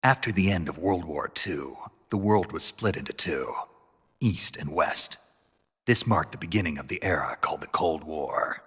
After the end of World War II, the world was split into two, East and West. This marked the beginning of the era called the Cold War.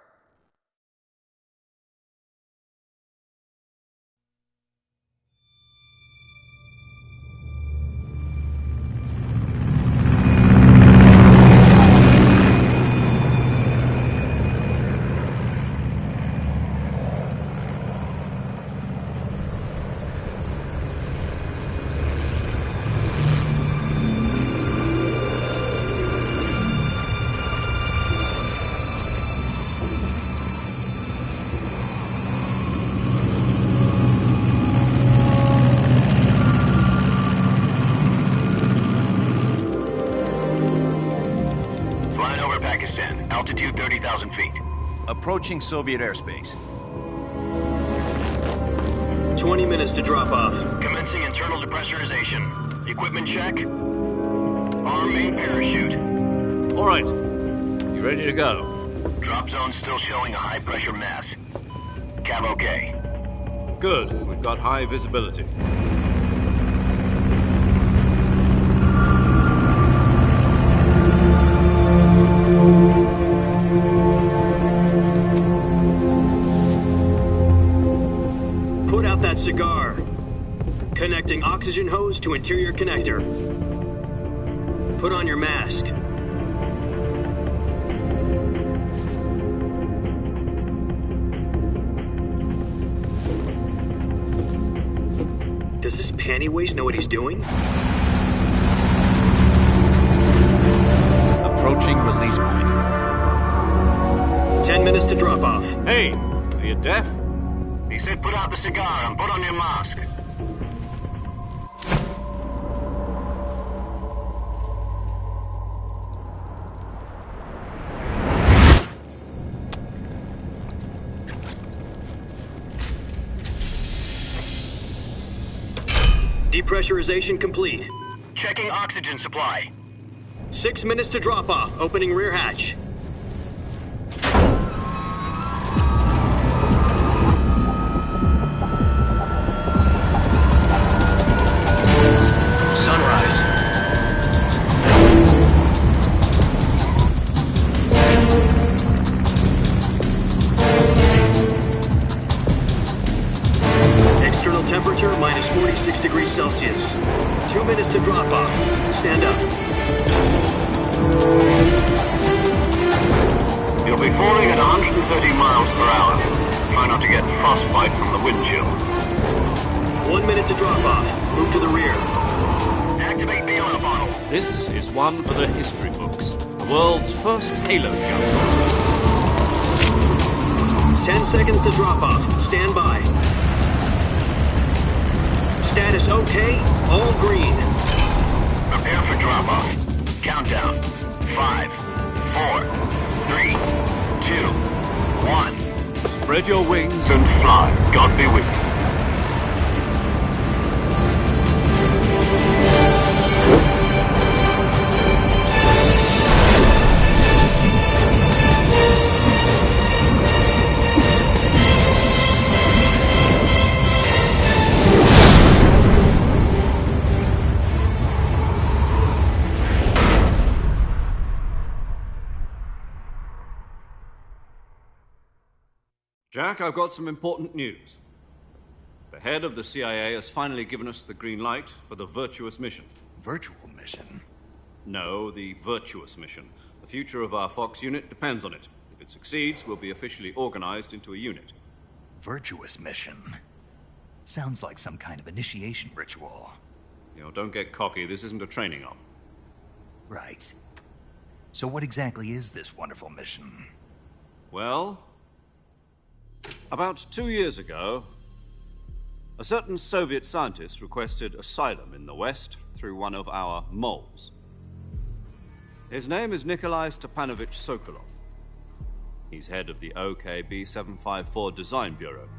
Altitude 30,000 feet. Approaching Soviet airspace. 20 minutes to drop off. Commencing internal depressurization. Equipment check. Arm main parachute. All right. You ready to go? Drop zone still showing a high pressure mass. Cav okay. Good. We've got high visibility. Put out that cigar. Connecting oxygen hose to interior connector. Put on your mask. Does this panty waste know what he's doing? Approaching release point. 10 minutes to drop off. Hey, are you deaf? He said put out the cigar and put on your mask. Depressurization complete. Checking oxygen supply. 6 minutes to drop off. Opening rear hatch. Sunrise. External temperature minus 46 degrees Celsius. 2 minutes to drop off. Stand up. You'll be falling at 130 miles per hour. Try not to get frostbite from the wind chill. 1 minute to drop off. Move to the rear. Activate the oil bottle. This is one for the history books. The world's first halo jump. 10 seconds to drop off. Stand by. Status okay. All green. Prepare for drop-off. Countdown. 5, 4, 3, 2, 1. Spread your wings And fly. God be with you. Jack, I've got some important news. The head of the CIA has finally given us the green light for the virtuous mission. Virtual mission? No, the virtuous mission. The future of our Fox unit depends on it. If it succeeds, we'll be officially organized into a unit. Virtuous mission? Sounds like some kind of initiation ritual. You know, don't get cocky. This isn't a training op. Right. So what exactly is this wonderful mission? Well, about 2 years ago, a certain Soviet scientist requested asylum in the West through one of our moles. His name is Nikolai Stepanovich Sokolov. He's head of the OKB-754 Design Bureau,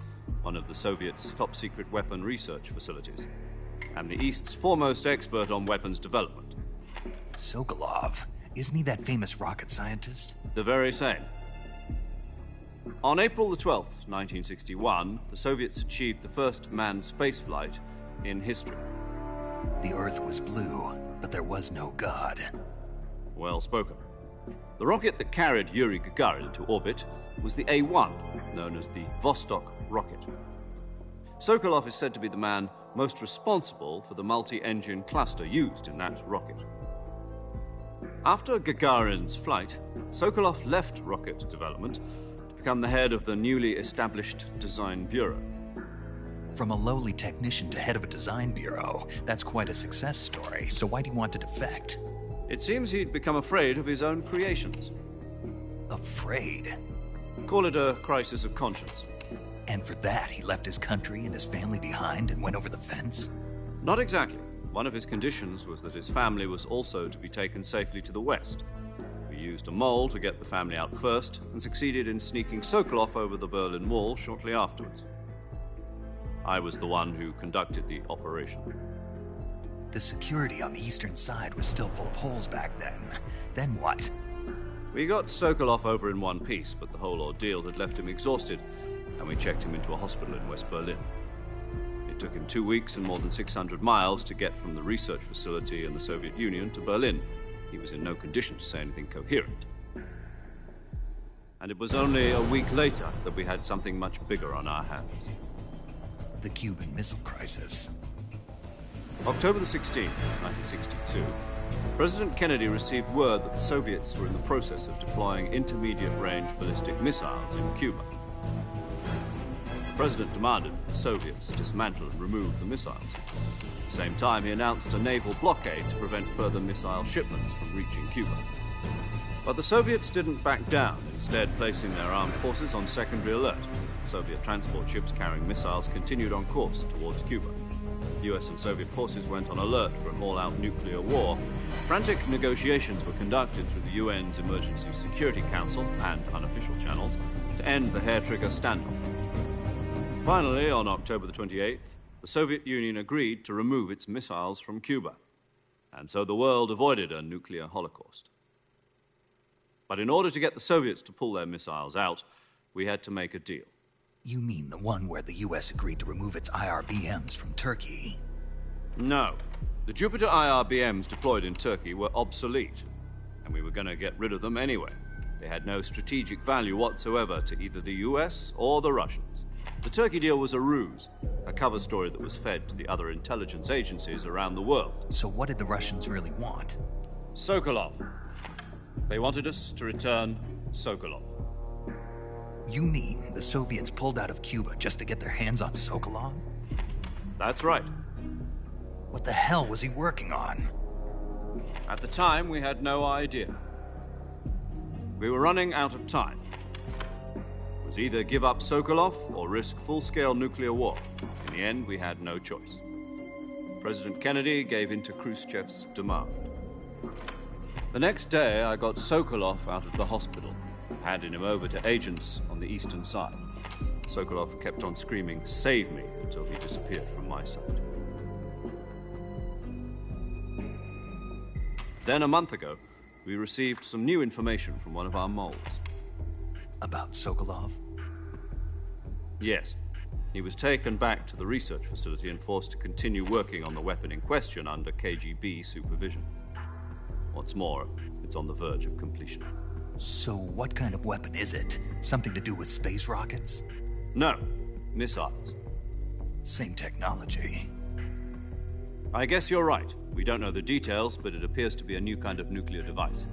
one of the Soviets' top-secret weapon research facilities, and the East's foremost expert on weapons development. Sokolov? Isn't he that famous rocket scientist? The very same. On April the 12th, 1961, the Soviets achieved the first manned spaceflight in history. The Earth was blue, but there was no God. Well spoken. The rocket that carried Yuri Gagarin to orbit was the A-1, known as the Vostok rocket. Sokolov is said to be the man most responsible for the multi-engine cluster used in that rocket. After Gagarin's flight, Sokolov left rocket development to become the head of the newly established Design Bureau. From a lowly technician to head of a design bureau, that's quite a success story, so why do you want to defect? It seems he'd become afraid of his own creations. Afraid? Call it a crisis of conscience. And for that, he left his country and his family behind and went over the fence? Not exactly. One of his conditions was that his family was also to be taken safely to the west. We used a mole to get the family out first and succeeded in sneaking Sokolov over the Berlin Wall shortly afterwards. I was the one who conducted the operation. The security on the eastern side was still full of holes back then. Then what? We got Sokolov over in one piece, but the whole ordeal had left him exhausted, and we checked him into a hospital in West Berlin. It took him 2 weeks and more than 600 miles to get from the research facility in the Soviet Union to Berlin. He was in no condition to say anything coherent. And it was only a week later that we had something much bigger on our hands. The Cuban Missile Crisis. October the 16th, 1962, President Kennedy received word that the Soviets were in the process of deploying intermediate-range ballistic missiles in Cuba. The President demanded that the Soviets dismantle and remove the missiles. At the same time, he announced a naval blockade to prevent further missile shipments from reaching Cuba. But the Soviets didn't back down, instead placing their armed forces on secondary alert. Soviet transport ships carrying missiles continued on course towards Cuba. US and Soviet forces went on alert for an all-out nuclear war. Frantic negotiations were conducted through the UN's Emergency Security Council and unofficial channels to end the hair-trigger standoff. Finally, on October the 28th, the Soviet Union agreed to remove its missiles from Cuba. And so the world avoided a nuclear holocaust. But in order to get the Soviets to pull their missiles out, we had to make a deal. You mean the one where the US agreed to remove its IRBMs from Turkey? No. The Jupiter IRBMs deployed in Turkey were obsolete, and we were going to get rid of them anyway. They had no strategic value whatsoever to either the US or the Russians. The Turkey deal was a ruse, a cover story that was fed to the other intelligence agencies around the world. So what did the Russians really want? Sokolov. They wanted us to return Sokolov. You mean the Soviets pulled out of Cuba just to get their hands on Sokolov? That's right. What the hell was he working on? At the time, we had no idea. We were running out of time. It was either give up Sokolov or risk full-scale nuclear war. In the end, we had no choice. President Kennedy gave in to Khrushchev's demand. The next day, I got Sokolov out of the hospital, handing him over to agents on the eastern side. Sokolov kept on screaming, "Save me," until he disappeared from my sight. Then a month ago, we received some new information from one of our moles. About Sokolov? Yes. He was taken back to the research facility and forced to continue working on the weapon in question under KGB supervision. What's more, it's on the verge of completion. So what kind of weapon is it? Something to do with space rockets? No, missiles. Same technology. I guess you're right. We don't know the details, but it appears to be a new kind of nuclear device.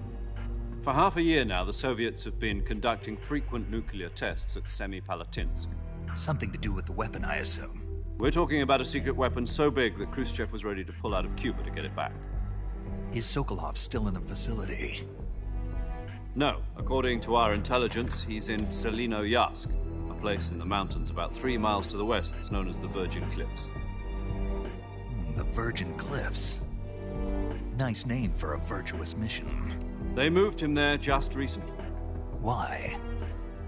For half a year now, the Soviets have been conducting frequent nuclear tests at Semipalatinsk. Something to do with the weapon, I assume. We're talking about a secret weapon so big that Khrushchev was ready to pull out of Cuba to get it back. Is Sokolov still in the facility? No. According to our intelligence, he's in Selinoyarsk, a place in the mountains about 3 miles to the west that's known as the Virgin Cliffs. The Virgin Cliffs. Nice name for a virtuous mission. They moved him there just recently. Why?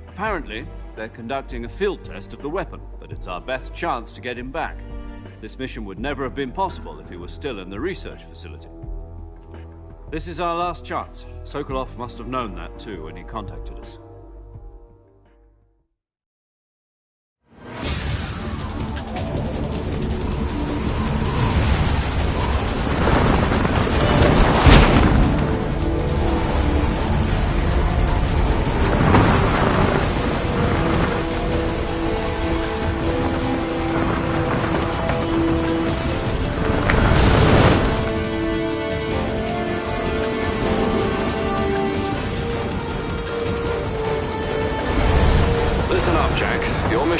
Apparently, they're conducting a field test of the weapon, but it's our best chance to get him back. This mission would never have been possible if he was still in the research facility. This is our last chance. Sokolov must have known that too when he contacted us.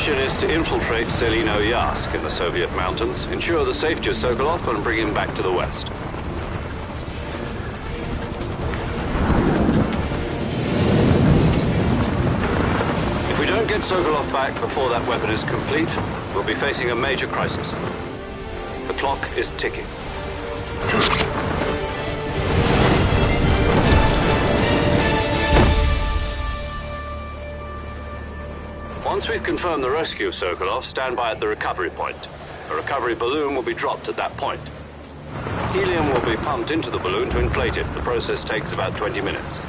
mission is to infiltrate Selino Yask in the Soviet mountains, ensure the safety of Sokolov, and bring him back to the West. If we don't get Sokolov back before that weapon is complete, we'll be facing a major crisis. The clock is ticking. Once we've confirmed the rescue of Sokolov, stand by at the recovery point. A recovery balloon will be dropped at that point. Helium will be pumped into the balloon to inflate it. The process takes about 20 minutes.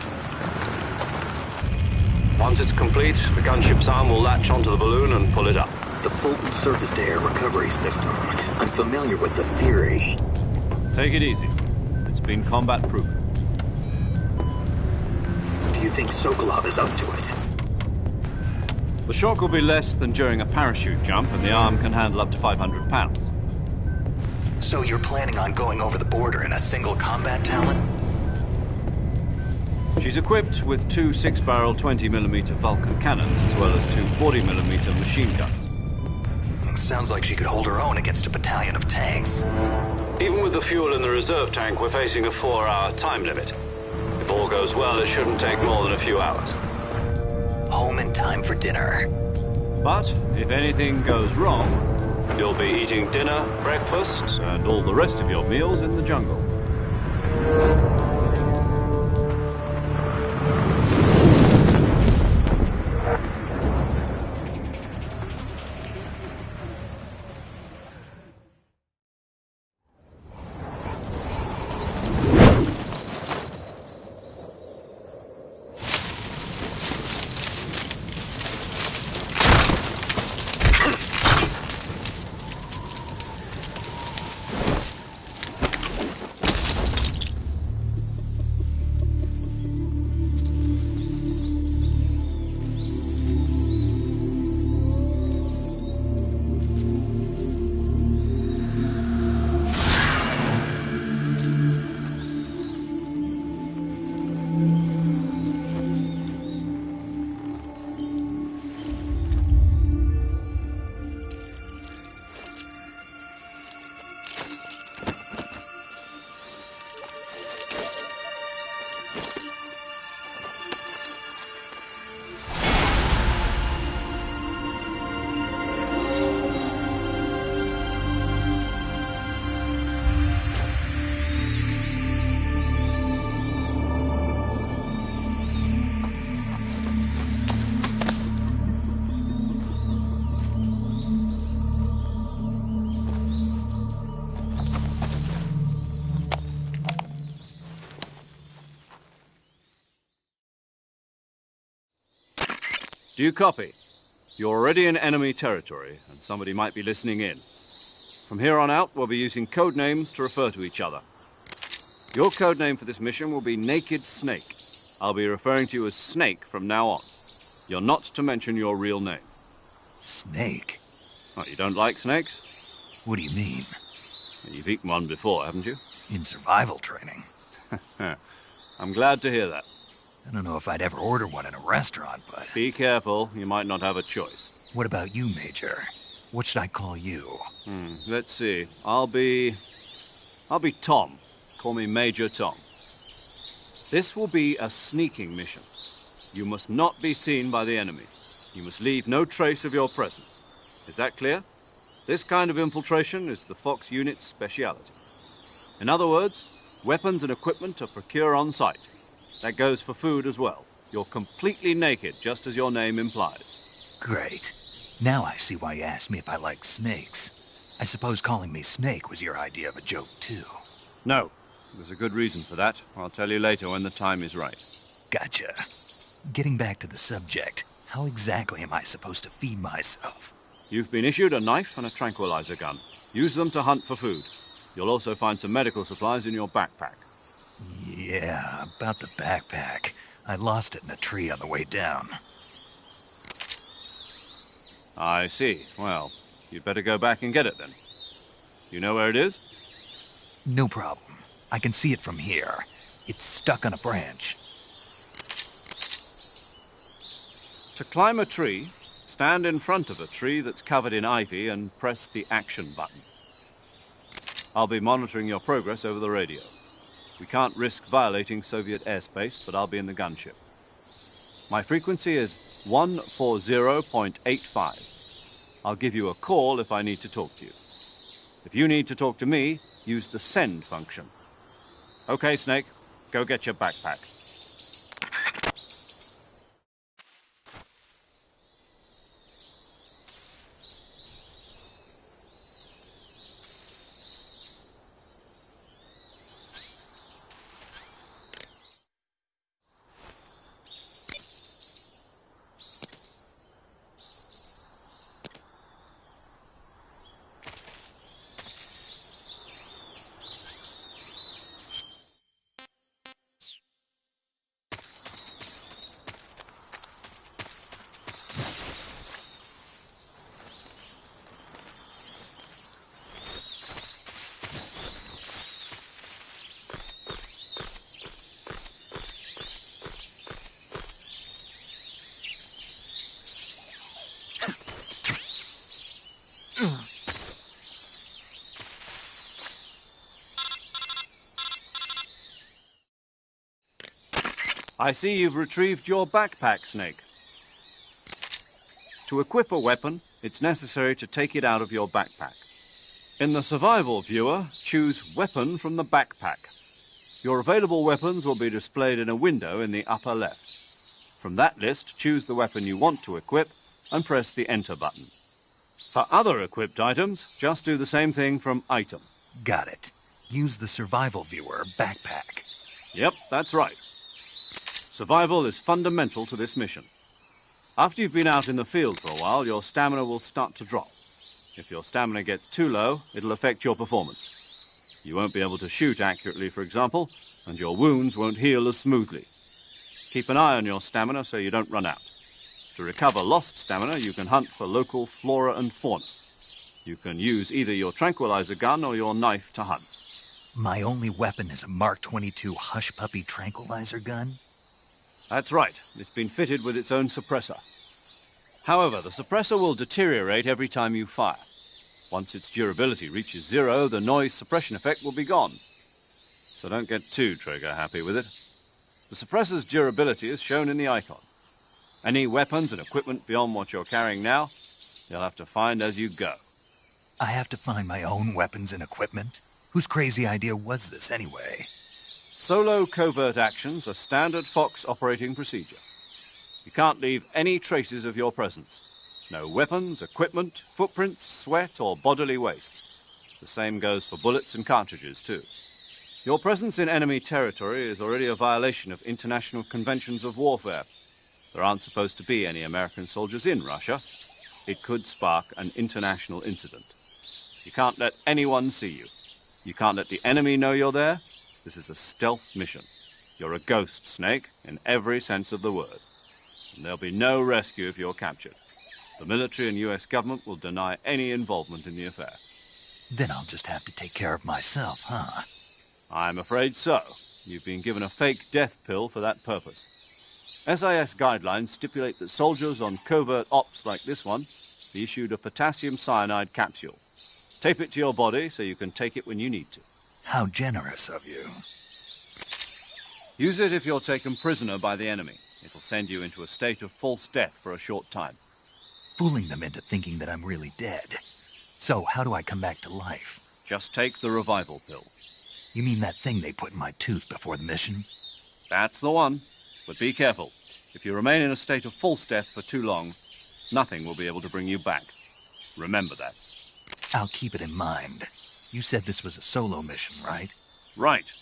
Once it's complete, the gunship's arm will latch onto the balloon and pull it up. The Fulton surface-to-air recovery system. I'm familiar with the theory. Take it easy. It's been combat-proven. Do you think Sokolov is up to it? The shock will be less than during a parachute jump, and the arm can handle up to 500 pounds. So you're planning on going over the border in a single combat talent? She's equipped with two 6-barrel 20mm Vulcan cannons, as well as two 40mm machine guns. Sounds like she could hold her own against a battalion of tanks. Even with the fuel in the reserve tank, we're facing a 4-hour time limit. If all goes well, it shouldn't take more than a few hours. Home in time for dinner. But if anything goes wrong, you'll be eating dinner, breakfast, and all the rest of your meals in the jungle. Do you copy? You're already in enemy territory, and somebody might be listening in. From here on out, we'll be using code names to refer to each other. Your code name for this mission will be Naked Snake. I'll be referring to you as Snake from now on. You're not to mention your real name. Snake? Oh, you don't like snakes? What do you mean? You've eaten one before, haven't you? In survival training. I'm glad to hear that. I don't know if I'd ever order one in a restaurant, but... Be careful, you might not have a choice. What about you, Major? What should I call you? Let's see. I'll be Tom. Call me Major Tom. This will be a sneaking mission. You must not be seen by the enemy. You must leave no trace of your presence. Is that clear? This kind of infiltration is the Fox unit's speciality. In other words, weapons and equipment are procured on site. That goes for food as well. You're completely naked, just as your name implies. Great. Now I see why you asked me if I like snakes. I suppose calling me Snake was your idea of a joke, too. No. There's a good reason for that. I'll tell you later when the time is right. Gotcha. Getting back to the subject, how exactly am I supposed to feed myself? You've been issued a knife and a tranquilizer gun. Use them to hunt for food. You'll also find some medical supplies in your backpack. Yeah, about the backpack. I lost it in a tree on the way down. I see. Well, you'd better go back and get it then. You know where it is? No problem. I can see it from here. It's stuck on a branch. To climb a tree, Stand in front of a tree that's covered in ivy and press the action button. I'll be monitoring your progress over the radio. We can't risk violating Soviet airspace, but I'll be in the gunship. My frequency is 140.85. I'll give you a call if I need to talk to you. If you need to talk to me, use the send function. Okay, Snake, go get your backpack. I see you've retrieved your backpack, Snake. To equip a weapon, it's necessary to take it out of your backpack. In the survival viewer, choose Weapon from the backpack. Your available weapons will be displayed in a window in the upper left. From that list, choose the weapon you want to equip and press the Enter button. For other equipped items, just do the same thing from Item. Got it. Use the survival viewer backpack. Yep, that's right. Survival is fundamental to this mission. After you've been out in the field for a while, your stamina will start to drop. If your stamina gets too low, it'll affect your performance. You won't be able to shoot accurately, for example, and your wounds won't heal as smoothly. Keep an eye on your stamina so you don't run out. To recover lost stamina, you can hunt for local flora and fauna. You can use either your tranquilizer gun or your knife to hunt. My only weapon is a Mark 22 Hush Puppy tranquilizer gun? That's right. It's been fitted with its own suppressor. However, the suppressor will deteriorate every time you fire. Once its durability reaches 0, the noise suppression effect will be gone. So don't get too trigger-happy with it. The suppressor's durability is shown in the icon. Any weapons and equipment beyond what you're carrying now, you'll have to find as you go. I have to find my own weapons and equipment? Whose crazy idea was this anyway? Solo covert actions are standard Fox operating procedure. You can't leave any traces of your presence. No weapons, equipment, footprints, sweat, or bodily waste. The same goes for bullets and cartridges, too. Your presence in enemy territory is already a violation of international conventions of warfare. There aren't supposed to be any American soldiers in Russia. It could spark an international incident. You can't let anyone see you. You can't let the enemy know you're there. This is a stealth mission. You're a ghost, Snake, in every sense of the word. And there'll be no rescue if you're captured. The military and US government will deny any involvement in the affair. Then I'll just have to take care of myself, huh? I'm afraid so. You've been given a fake death pill for that purpose. SIS guidelines stipulate that soldiers on covert ops like this one be issued a potassium cyanide capsule. Tape it to your body so you can take it when you need to. How generous of you. Use it if you're taken prisoner by the enemy. It'll send you into a state of false death for a short time. Fooling them into thinking that I'm really dead. So, how do I come back to life? Just take the revival pill. You mean that thing they put in my tooth before the mission? That's the one. But be careful. If you remain in a state of false death for too long, nothing will be able to bring you back. Remember that. I'll keep it in mind. You said this was a solo mission, right? Right.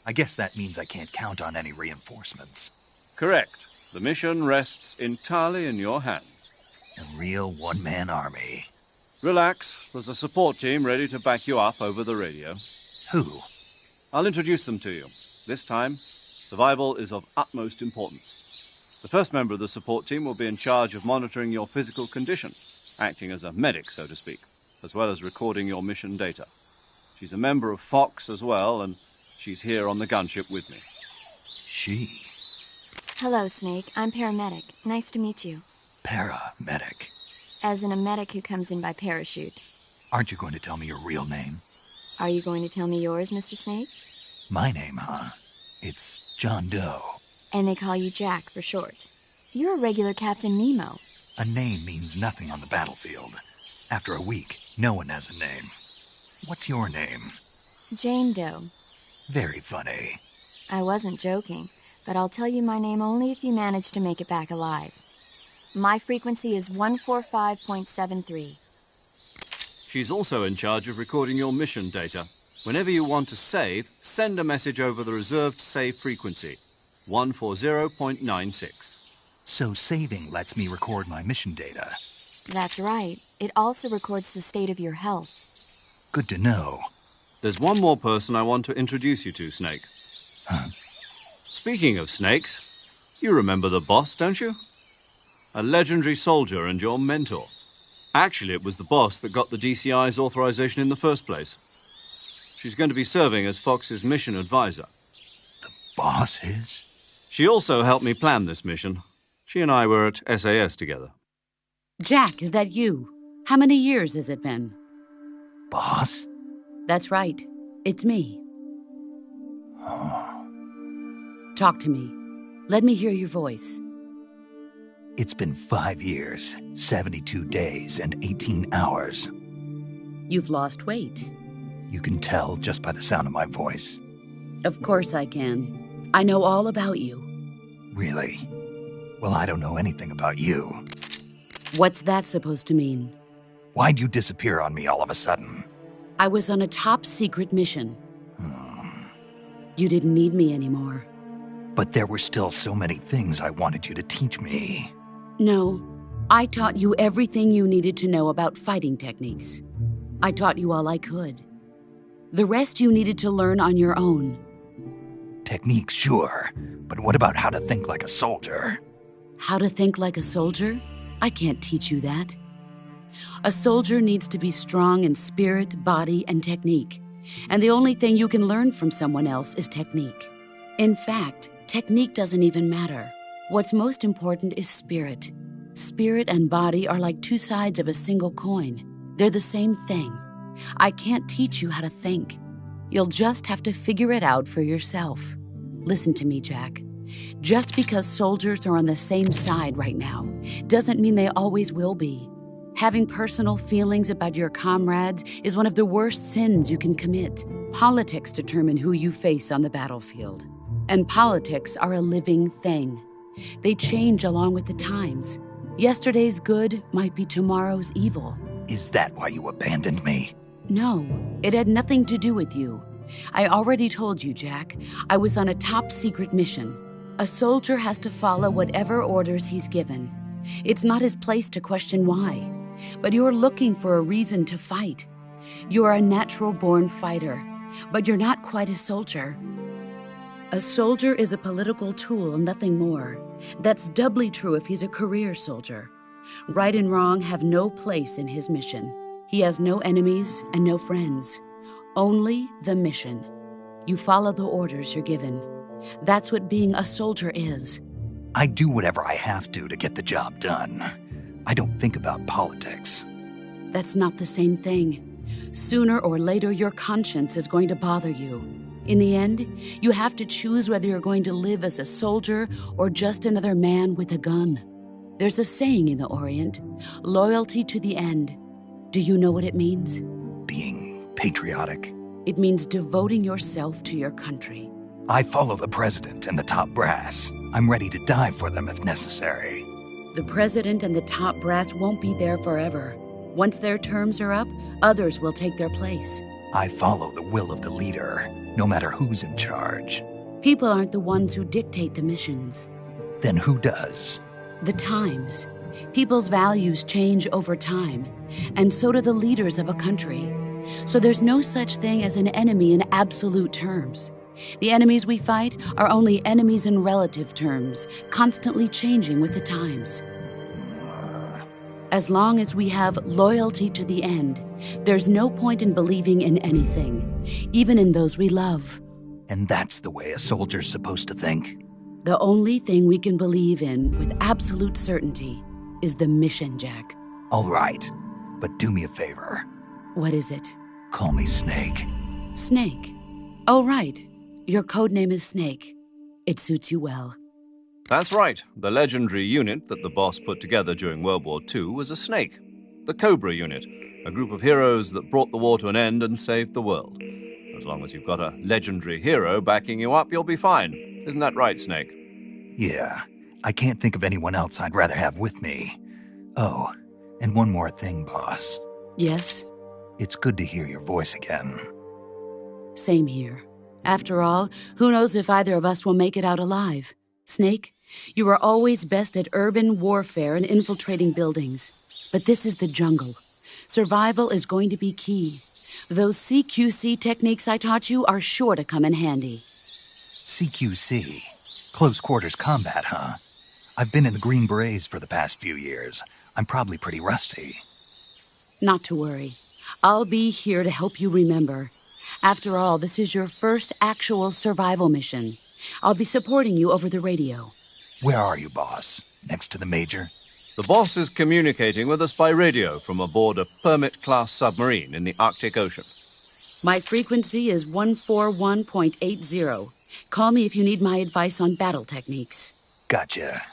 I guess that means I can't count on any reinforcements. Correct. The mission rests entirely in your hands. A real one-man army. Relax. There's a support team ready to back you up over the radio. Who? I'll introduce them to you. This time, survival is of utmost importance. The first member of the support team will be in charge of monitoring your physical condition, acting as a medic, so to speak, as well as recording your mission data. She's a member of Fox as well, and she's here on the gunship with me. She? Hello, Snake. I'm paramedic. Nice to meet you. Paramedic. As in a medic who comes in by parachute. Aren't you going to tell me your real name? Are you going to tell me yours, Mr. Snake? My name, huh? It's John Doe. And they call you Jack for short. You're a regular Captain Nemo. A name means nothing on the battlefield. After a week, no one has a name. What's your name? Jane Doe. Very funny. I wasn't joking, but I'll tell you my name only if you manage to make it back alive. My frequency is 145.73. She's also in charge of recording your mission data. Whenever you want to save, send a message over the reserved save frequency, 140.96. So saving lets me record my mission data. That's right. It also records the state of your health. Good to know. There's one more person I want to introduce you to, Snake. Huh? Speaking of snakes, you remember the boss, don't you? A legendary soldier and your mentor. Actually, it was the boss that got the DCI's authorization in the first place. She's going to be serving as Fox's mission advisor. The boss is? She also helped me plan this mission. She and I were at SAS together. Jack, is that you? How many years has it been? Boss? That's right. It's me. Oh. Talk to me. Let me hear your voice. It's been 5 years, 72 days, and 18 hours. You've lost weight. You can tell just by the sound of my voice. Of course I can. I know all about you. Really? Well, I don't know anything about you. What's that supposed to mean? Why'd you disappear on me all of a sudden? I was on a top-secret mission. You didn't need me anymore. But there were still so many things I wanted you to teach me. No, I taught you everything you needed to know about fighting techniques. I taught you all I could. The rest you needed to learn on your own. Techniques, sure. But what about how to think like a soldier? How to think like a soldier? I can't teach you that. A soldier needs to be strong in spirit, body, and technique. And the only thing you can learn from someone else is technique. In fact, technique doesn't even matter. What's most important is spirit. Spirit and body are like two sides of a single coin. They're the same thing. I can't teach you how to think. You'll just have to figure it out for yourself. Listen to me, Jack. Just because soldiers are on the same side right now doesn't mean they always will be. Having personal feelings about your comrades is one of the worst sins you can commit. Politics determine who you face on the battlefield. And politics are a living thing. They change along with the times. Yesterday's good might be tomorrow's evil. Is that why you abandoned me? No, it had nothing to do with you. I already told you, Jack. I was on a top-secret mission. A soldier has to follow whatever orders he's given. It's not his place to question why. But you're looking for a reason to fight. You're a natural-born fighter, but you're not quite a soldier. A soldier is a political tool, nothing more. That's doubly true if he's a career soldier. Right and wrong have no place in his mission. He has no enemies and no friends. Only the mission. You follow the orders you're given. That's what being a soldier is. I do whatever I have to get the job done. I don't think about politics. That's not the same thing. Sooner or later, your conscience is going to bother you. In the end, you have to choose whether you're going to live as a soldier or just another man with a gun. There's a saying in the Orient, loyalty to the end. Do you know what it means? Being patriotic. It means devoting yourself to your country. I follow the president and the top brass. I'm ready to die for them if necessary. The president and the top brass won't be there forever. Once their terms are up, others will take their place. I follow the will of the leader, no matter who's in charge. People aren't the ones who dictate the missions. Then who does? The times. People's values change over time, and so do the leaders of a country. So there's no such thing as an enemy in absolute terms. The enemies we fight are only enemies in relative terms, constantly changing with the times. As long as we have loyalty to the end, there's no point in believing in anything, even in those we love. And that's the way a soldier's supposed to think? The only thing we can believe in with absolute certainty is the mission, Jack. All right, but do me a favor. What is it? Call me Snake. Snake. Oh, right. Your code name is Snake. It suits you well. That's right. The legendary unit that the boss put together during World War II was a snake. The Cobra unit, a group of heroes that brought the war to an end and saved the world. As long as you've got a legendary hero backing you up, you'll be fine. Isn't that right, Snake? Yeah, I can't think of anyone else I'd rather have with me. Oh, and one more thing, boss. Yes? It's good to hear your voice again. Same here. After all, who knows if either of us will make it out alive? Snake, you are always best at urban warfare and infiltrating buildings. But this is the jungle. Survival is going to be key. Those CQC techniques I taught you are sure to come in handy. CQC? Close quarters combat, huh? I've been in the Green Berets for the past few years. I'm probably pretty rusty. Not to worry. I'll be here to help you remember. After all, this is your first actual survival mission. I'll be supporting you over the radio. Where are you, boss? Next to the Major? The boss is communicating with us by radio from aboard a Permit-class submarine in the Arctic Ocean. My frequency is 141.80. Call me if you need my advice on battle techniques. Gotcha.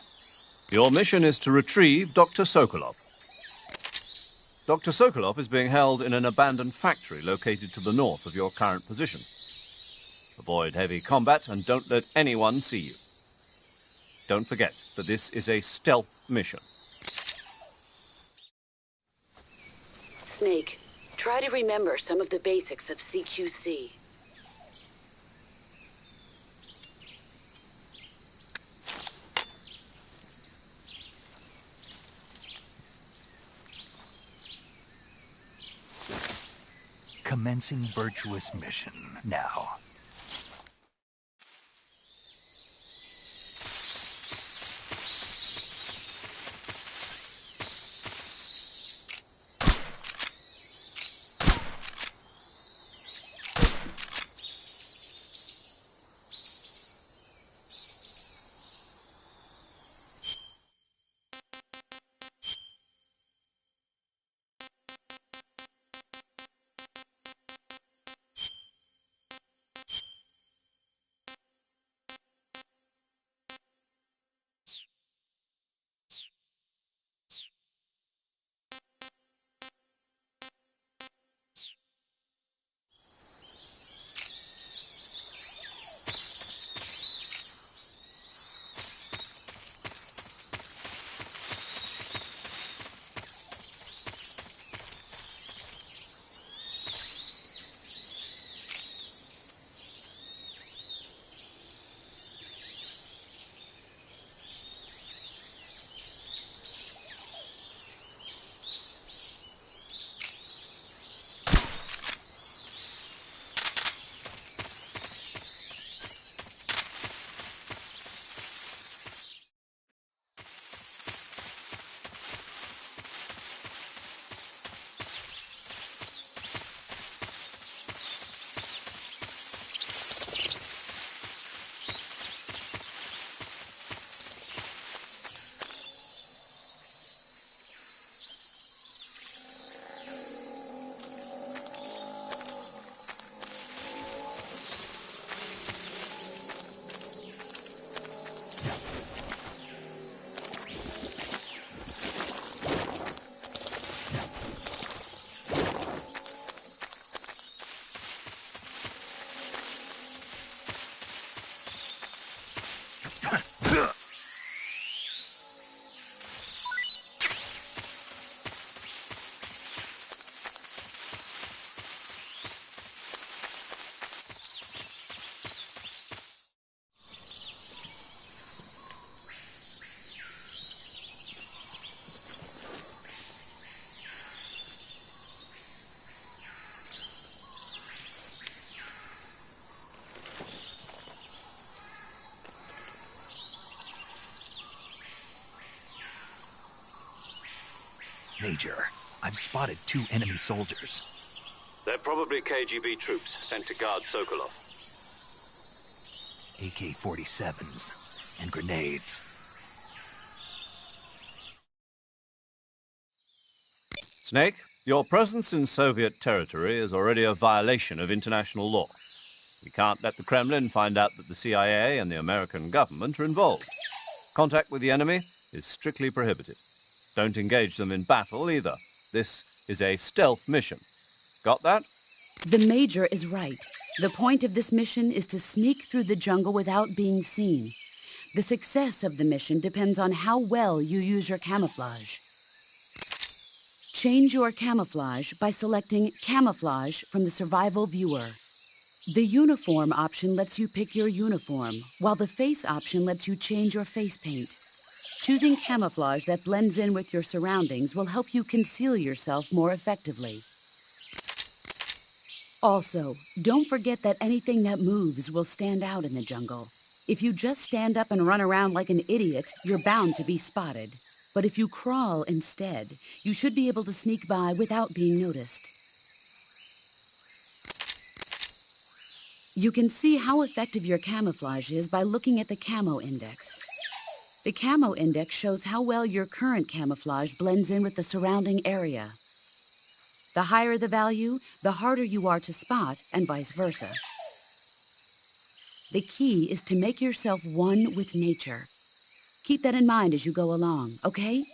Your mission is to retrieve Dr. Sokolov. Dr. Sokolov is being held in an abandoned factory located to the north of your current position. Avoid heavy combat and don't let anyone see you. Don't forget that this is a stealth mission. Snake, try to remember some of the basics of CQC. Commencing virtuous mission now. Major, I've spotted 2 enemy soldiers. They're probably KGB troops sent to guard Sokolov. AK-47s and grenades. Snake, your presence in Soviet territory is already a violation of international law. We can't let the Kremlin find out that the CIA and the American government are involved. Contact with the enemy is strictly prohibited. Don't engage them in battle either. This is a stealth mission. Got that? The Major is right. The point of this mission is to sneak through the jungle without being seen. The success of the mission depends on how well you use your camouflage. Change your camouflage by selecting Camouflage from the Survival Viewer. The Uniform option lets you pick your uniform, while the Face option lets you change your face paint. Choosing camouflage that blends in with your surroundings will help you conceal yourself more effectively. Also, don't forget that anything that moves will stand out in the jungle. If you just stand up and run around like an idiot, you're bound to be spotted. But if you crawl instead, you should be able to sneak by without being noticed. You can see how effective your camouflage is by looking at the Camo Index. The Camo Index shows how well your current camouflage blends in with the surrounding area. The higher the value, the harder you are to spot, and vice versa. The key is to make yourself one with nature. Keep that in mind as you go along, okay?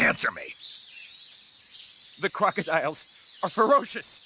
Answer me! The crocodiles are ferocious.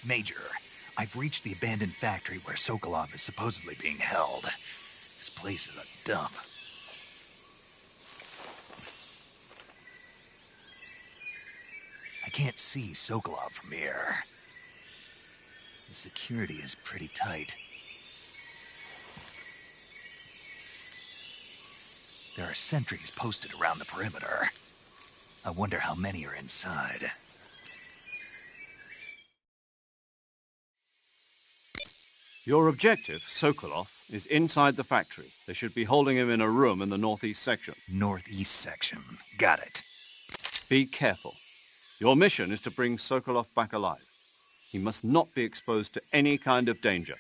Major, I've reached the abandoned factory where Sokolov is supposedly being held. This place is a dump. I can't see Sokolov from here. The security is pretty tight. There are sentries posted around the perimeter. I wonder how many are inside. Your objective, Sokolov, is inside the factory. They should be holding him in a room in the northeast section. Northeast section. Got it. Be careful. Your mission is to bring Sokolov back alive. He must not be exposed to any kind of danger.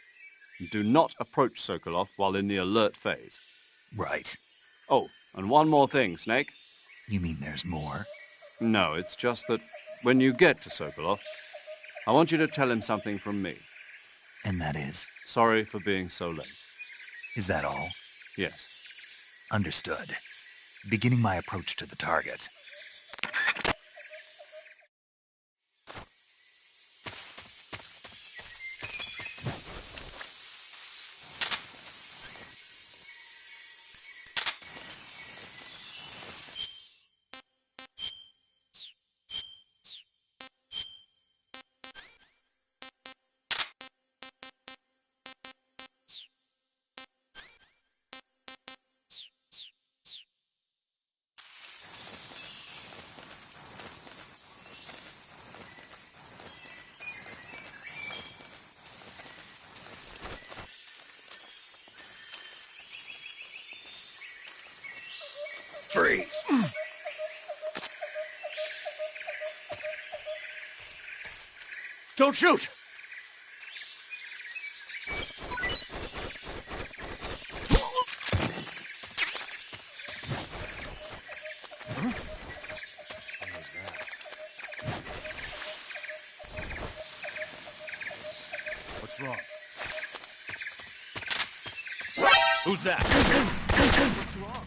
Do not approach Sokolov while in the alert phase. Right. Oh, and one more thing, Snake. You mean there's more? No, it's just that when you get to Sokolov, I want you to tell him something from me. And that is? Sorry for being so late. Is that all? Yes. Understood. Beginning my approach to the target. Freeze! Don't shoot! What's wrong? Who's that? What's wrong?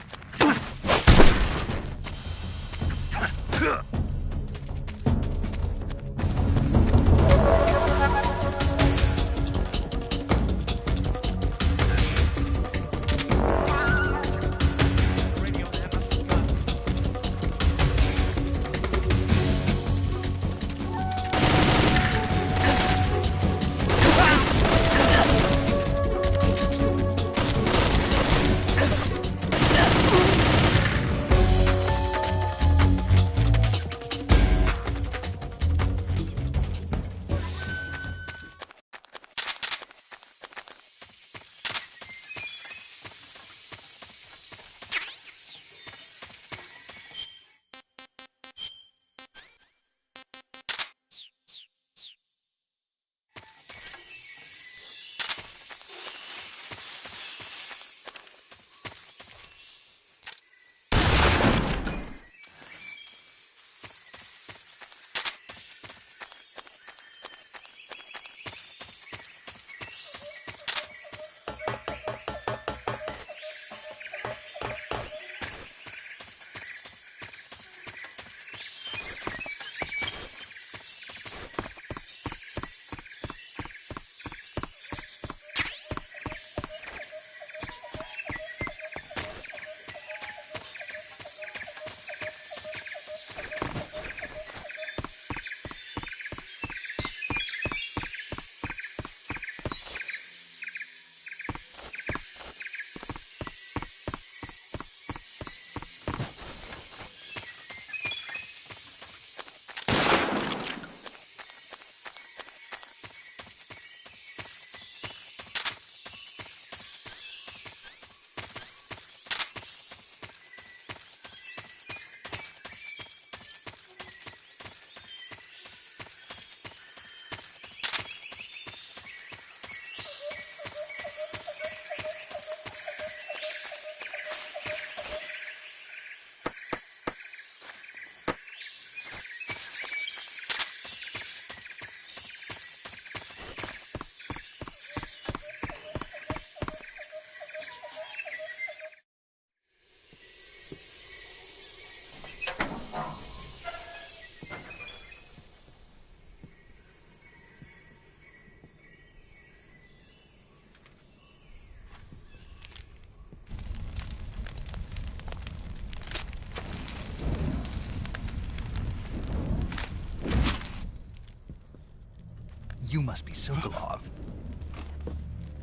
must be Sokolov.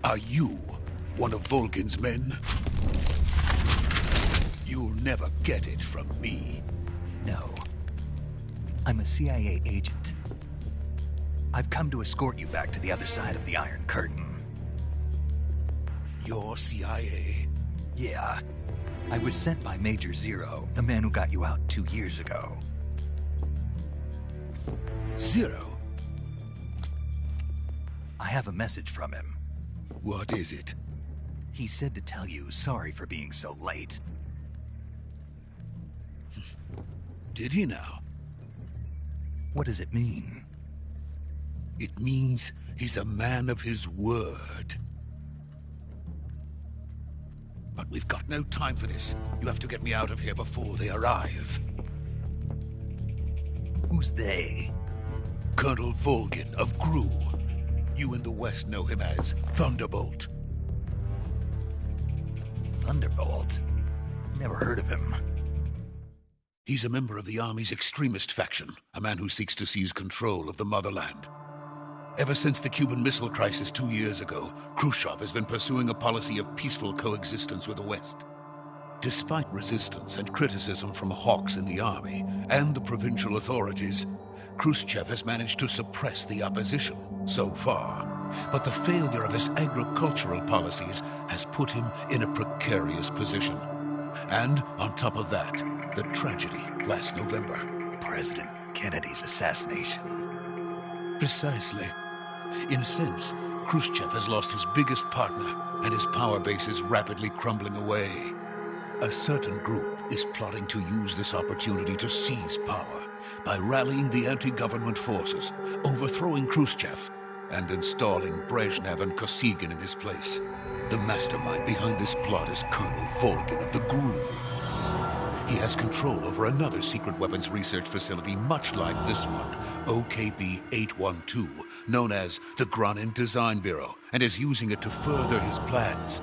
Are you one of Volgin's men? You'll never get it from me. No. I'm a CIA agent. I've come to escort you back to the other side of the Iron Curtain. You're CIA? Yeah. I was sent by Major Zero, the man who got you out 2 years ago. Zero? I have a message from him. What is it? He said to tell you sorry for being so late. Did he now? What does it mean? It means he's a man of his word. But we've got no time for this. You have to get me out of here before they arrive. Who's they? Colonel Volgin of Gru. You in the West know him as Thunderbolt. Thunderbolt? Never heard of him. He's a member of the Army's extremist faction, a man who seeks to seize control of the motherland. Ever since the Cuban Missile Crisis 2 years ago, Khrushchev has been pursuing a policy of peaceful coexistence with the West. Despite resistance and criticism from hawks in the army and the provincial authorities, Khrushchev has managed to suppress the opposition so far. But the failure of his agricultural policies has put him in a precarious position. And on top of that, the tragedy last November. President Kennedy's assassination. Precisely. In a sense, Khrushchev has lost his biggest partner, and his power base is rapidly crumbling away. A certain group is plotting to use this opportunity to seize power by rallying the anti-government forces, overthrowing Khrushchev, and installing Brezhnev and Kosygin in his place. The mastermind behind this plot is Colonel Volgin of the Gru. He has control over another secret weapons research facility much like this one, OKB-812, known as the Granin Design Bureau, and is using it to further his plans.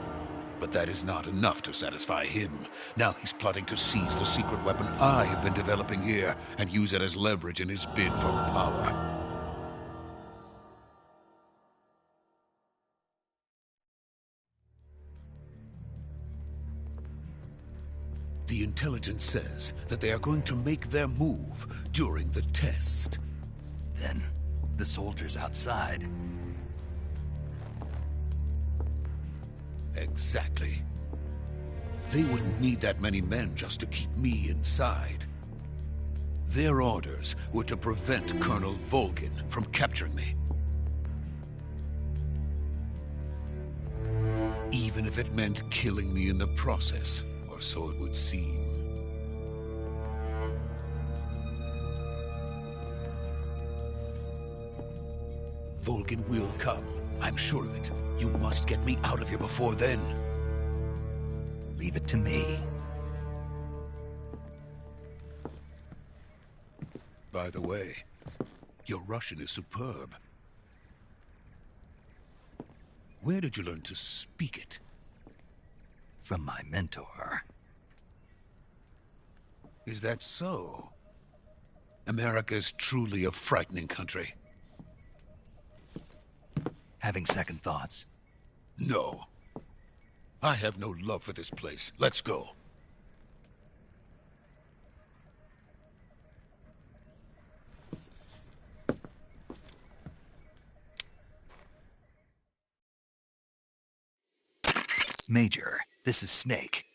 But that is not enough to satisfy him. Now he's plotting to seize the secret weapon I have been developing here and use it as leverage in his bid for power. The intelligence says that they are going to make their move during the test. Then, the soldiers outside. Exactly. They wouldn't need that many men just to keep me inside. Their orders were to prevent Colonel Volgin from capturing me. Even if it meant killing me in the process. Or so it would seem. Volgin will come. I'm sure of it. You must get me out of here before then. Leave it to me. By the way, your Russian is superb. Where did you learn to speak it? From my mentor. Is that so? America is truly a frightening country. Having second thoughts? No. I have no love for this place. Let's go. Major, this is Snake.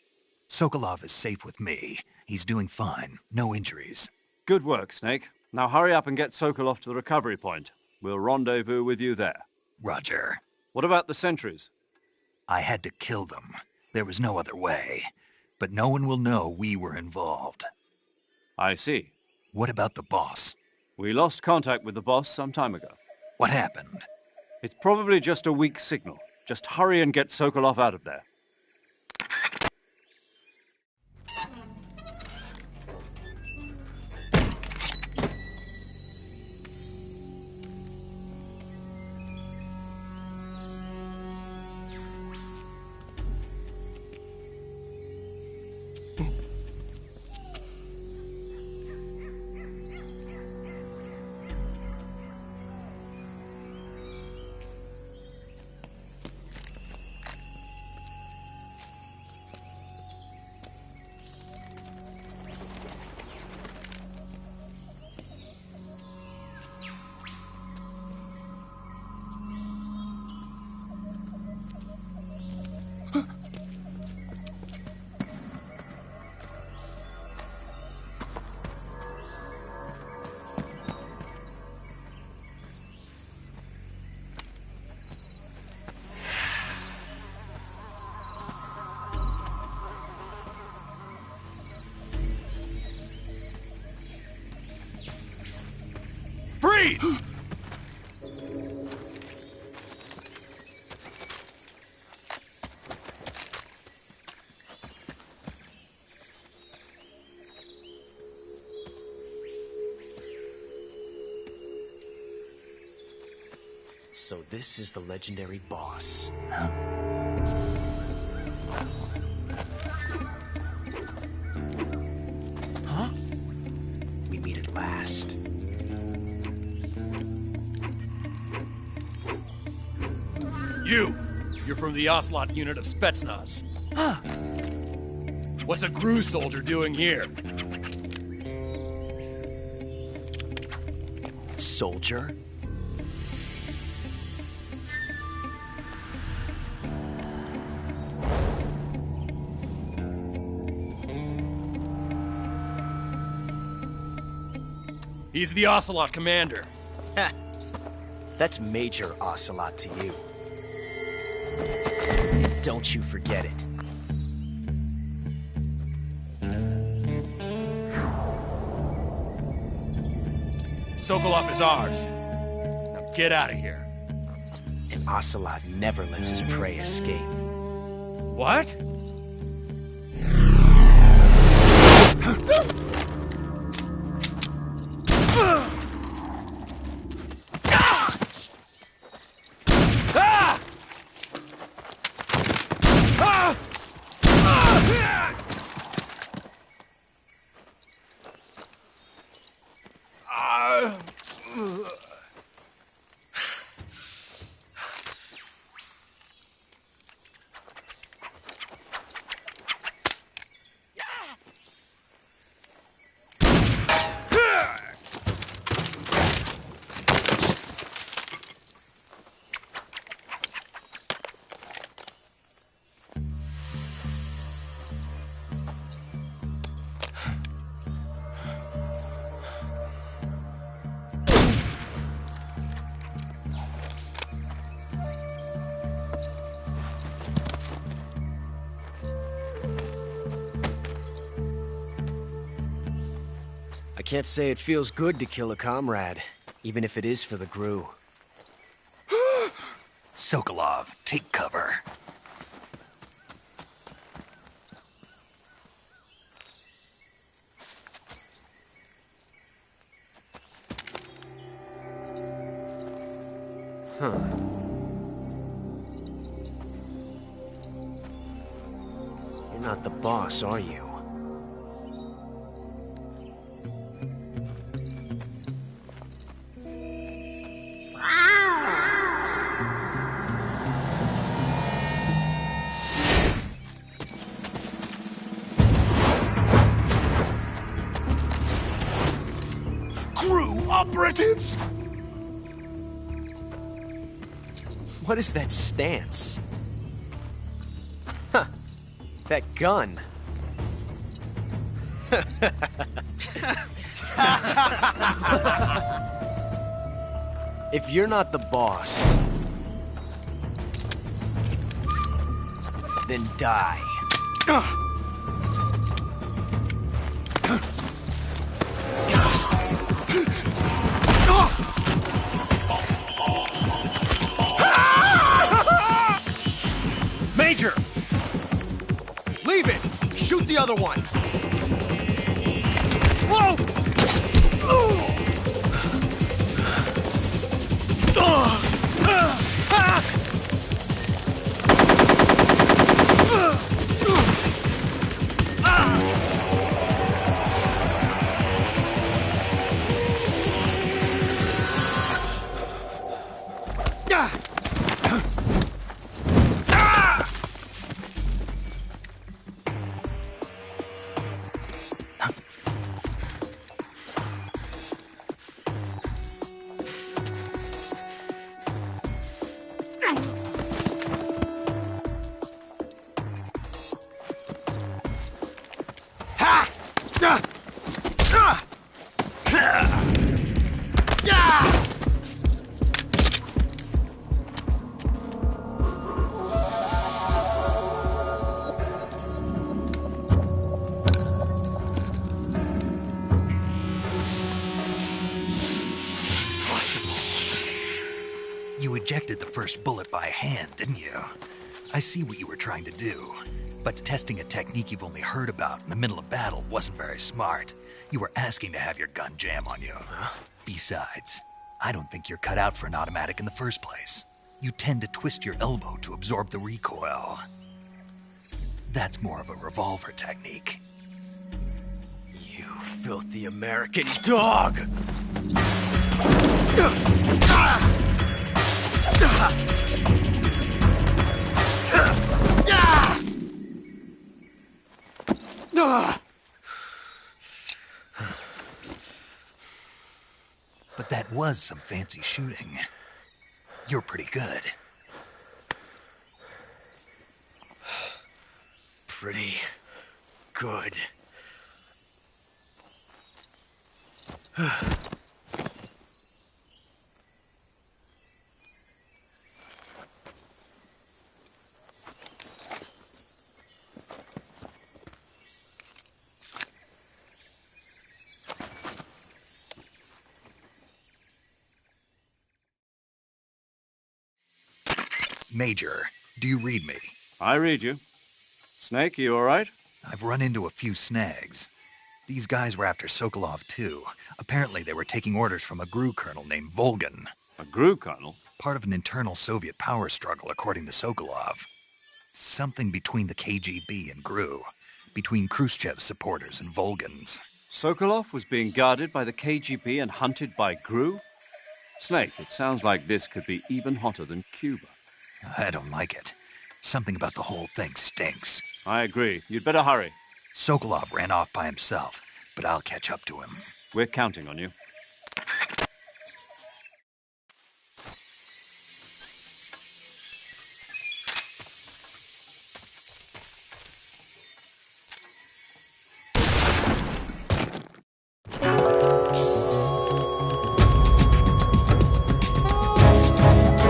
Sokolov is safe with me. He's doing fine. No injuries. Good work, Snake. Now hurry up and get Sokolov to the recovery point. We'll rendezvous with you there. Roger. What about the sentries? I had to kill them. There was no other way. But no one will know we were involved. I see. What about the boss? We lost contact with the boss some time ago. What happened? It's probably just a weak signal. Just hurry and get Sokolov out of there. Freeze! So this is the legendary boss. Huh? We meet at last. You're from the Ocelot unit of Spetsnaz. Huh. What's a GRU soldier doing here? Soldier? He's the Ocelot commander. That's Major Ocelot to you. And don't you forget it. Sokolov is ours. Now get out of here. And Ocelot never lets his prey escape. What? I can't say it feels good to kill a comrade, even if it is for the GRU. Sokolov, take cover. Huh. You're not the boss, are you? GRU operatives! What is that stance? Huh. That gun. If you're not the boss, then die. Major! Leave it! Shoot the other one! Whoa! did the first bullet by hand, didn't you? I see what you were trying to do. But testing a technique you've only heard about in the middle of battle wasn't very smart. You were asking to have your gun jam on you. Besides, I don't think you're cut out for an automatic in the first place. You tend to twist your elbow to absorb the recoil. That's more of a revolver technique. You filthy American dog! But that was some fancy shooting. You're pretty good. Pretty good. Major, do you read me? I read you. Snake, you all right? I've run into a few snags. These guys were after Sokolov too. Apparently they were taking orders from a GRU colonel named Volgan. A GRU colonel? Part of an internal Soviet power struggle, according to Sokolov. Something between the KGB and GRU. Between Khrushchev's supporters and Volgan's. Sokolov was being guarded by the KGB and hunted by GRU? Snake, it sounds like this could be even hotter than Cuba. I don't like it. Something about the whole thing stinks. I agree. You'd better hurry. Sokolov ran off by himself, but I'll catch up to him. We're counting on you.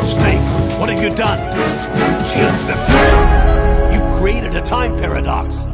Snake, what have you done? You changed the future. You've created a time paradox.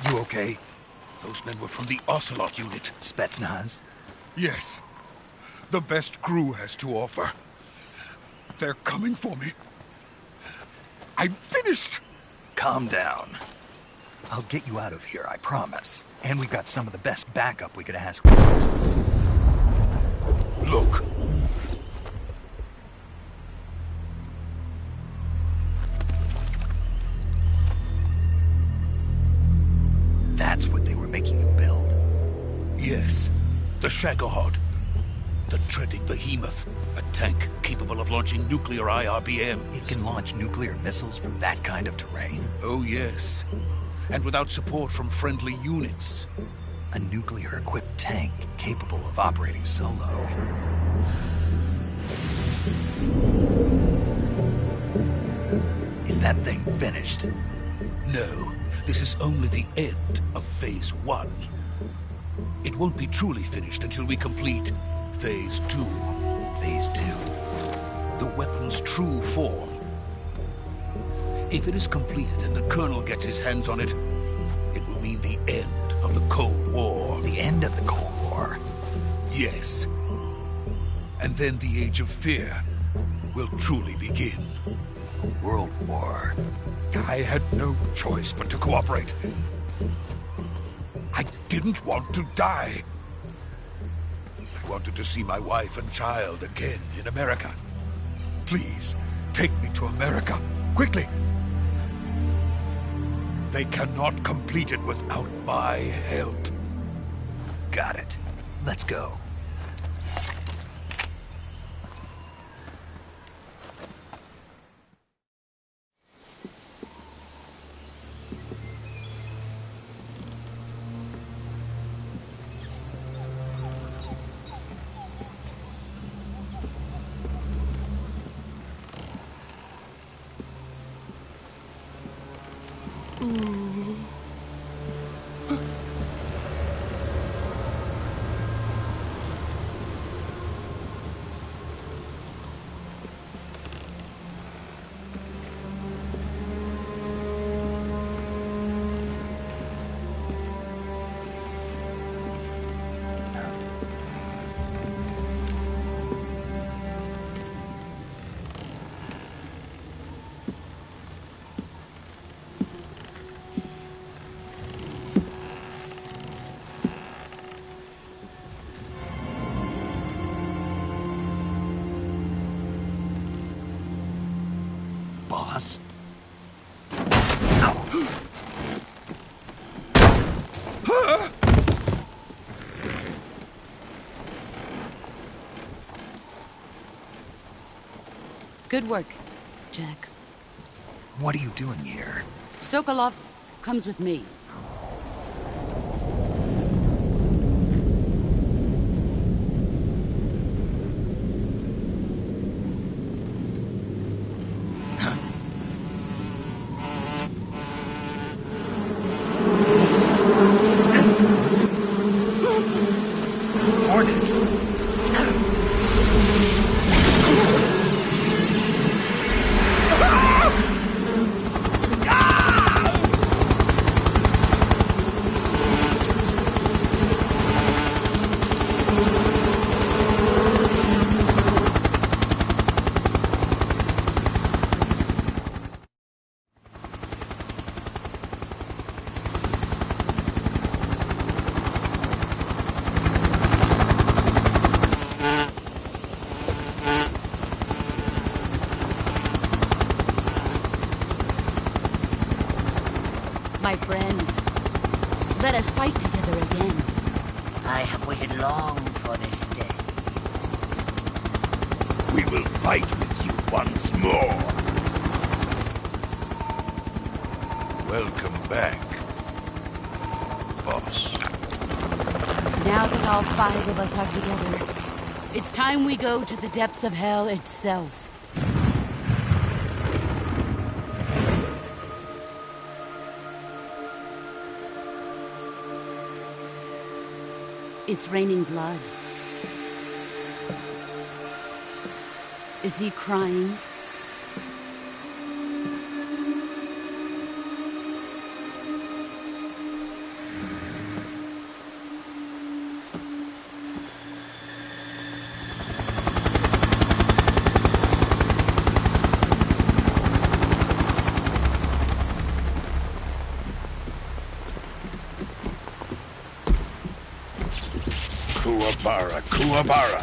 You okay? Those men were from the Ocelot unit. Spetsnaz? Yes. The best GRU has to offer. They're coming for me. I'm finished! Calm down. I'll get you out of here, I promise. And we've got some of the best backup we could ask for. Look. That's what they were making you build? Yes. The Shagohod. The treading behemoth. A tank capable of launching nuclear IRBMs. It can launch nuclear missiles from that kind of terrain? Oh, yes. And without support from friendly units. A nuclear-equipped tank capable of operating solo. Is that thing finished? No. This is only the end of Phase 1. It won't be truly finished until we complete Phase 2. Phase 2? The weapon's true form. If it is completed and the Colonel gets his hands on it, it will mean the end of the Cold War. The end of the Cold War? Yes. And then the Age of Fear will truly begin. A world war. I had no choice but to cooperate. I didn't want to die. I wanted to see my wife and child again in America. Please, take me to America, quickly. They cannot complete it without my help. Got it. Let's go. Boss? Good work, Jack. What are you doing here? Sokolov comes with me. Hornets? My friends, let us fight together again. I have waited long for this day. We will fight with you once more. Welcome back, boss. Now that all 5 of us are together, it's time we go to the depths of hell itself. It's raining blood. Is he crying? Kuwabara, Kuwabara.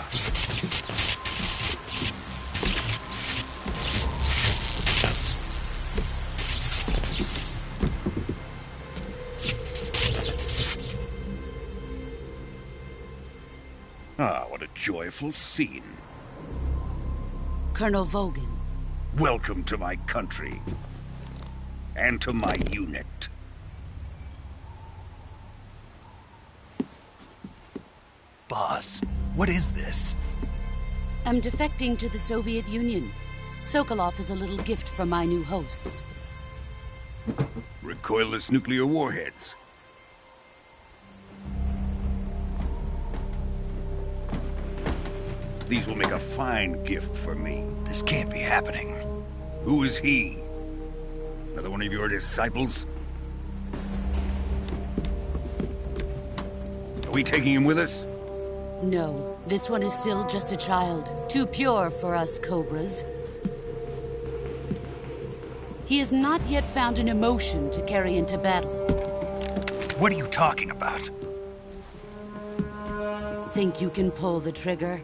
Ah, what a joyful scene. Colonel Vogan. Welcome to my country. And to my unit. Boss, what is this? I'm defecting to the Soviet Union. Sokolov is a little gift from my new hosts. Recoilless nuclear warheads. These will make a fine gift for me. This can't be happening. Who is he? Another one of your disciples? Are we taking him with us? No, this one is still just a child. Too pure for us Cobras. He has not yet found an emotion to carry into battle. What are you talking about? Think you can pull the trigger?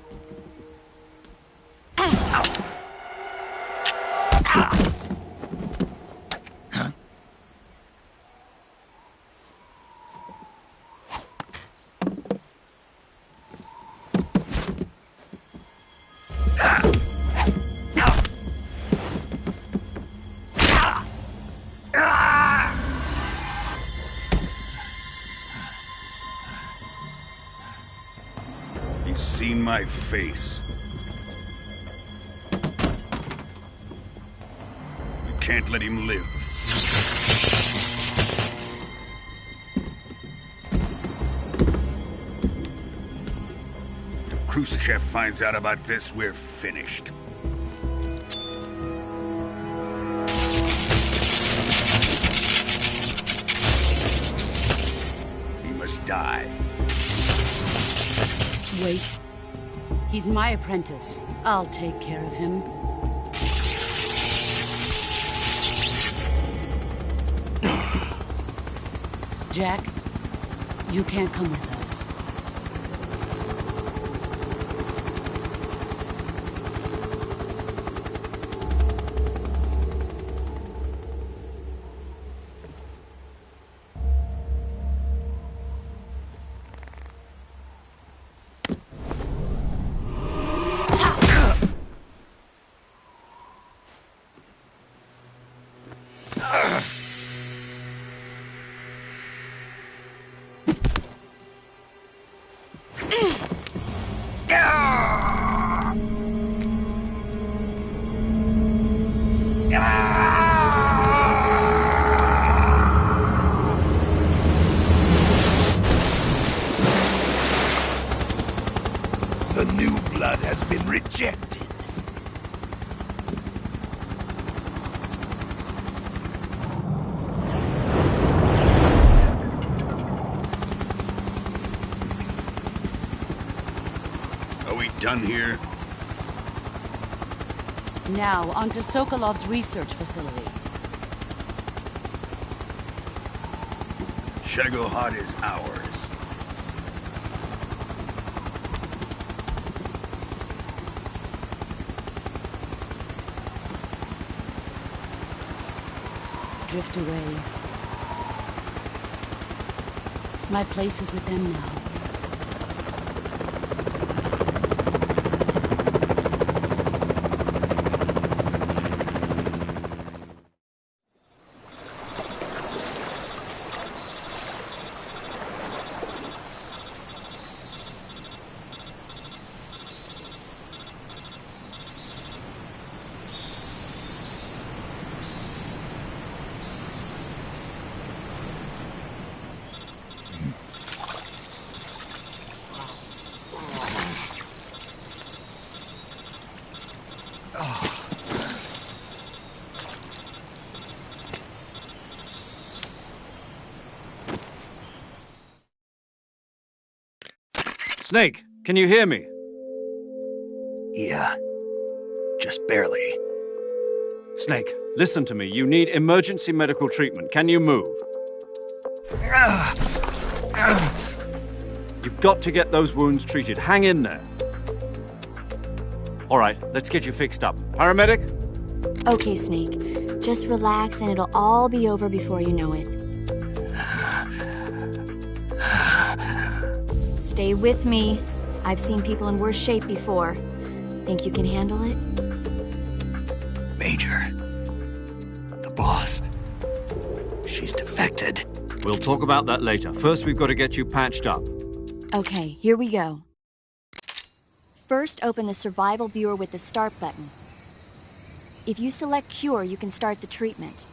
He's seen my face. We can't let him live. Khrushchev finds out about this, we're finished. He must die. Wait. He's my apprentice. I'll take care of him. Jack, you can't come with us. The new blood has been rejected. Are we done here? Now, on to Sokolov's research facility. Shagohod is ours. Drift away. My place is with them now. Snake, can you hear me? Yeah. Just barely. Snake, listen to me. You need emergency medical treatment. Can you move? You've got to get those wounds treated. Hang in there. All right, let's get you fixed up. Paramedic? Okay, Snake. Just relax and it'll all be over before you know it. Stay with me. I've seen people in worse shape before. Think you can handle it? Major. The boss. She's defected. We'll talk about that later. First, we've got to get you patched up. Okay, here we go. First, open the survival viewer with the start button. If you select cure, you can start the treatment.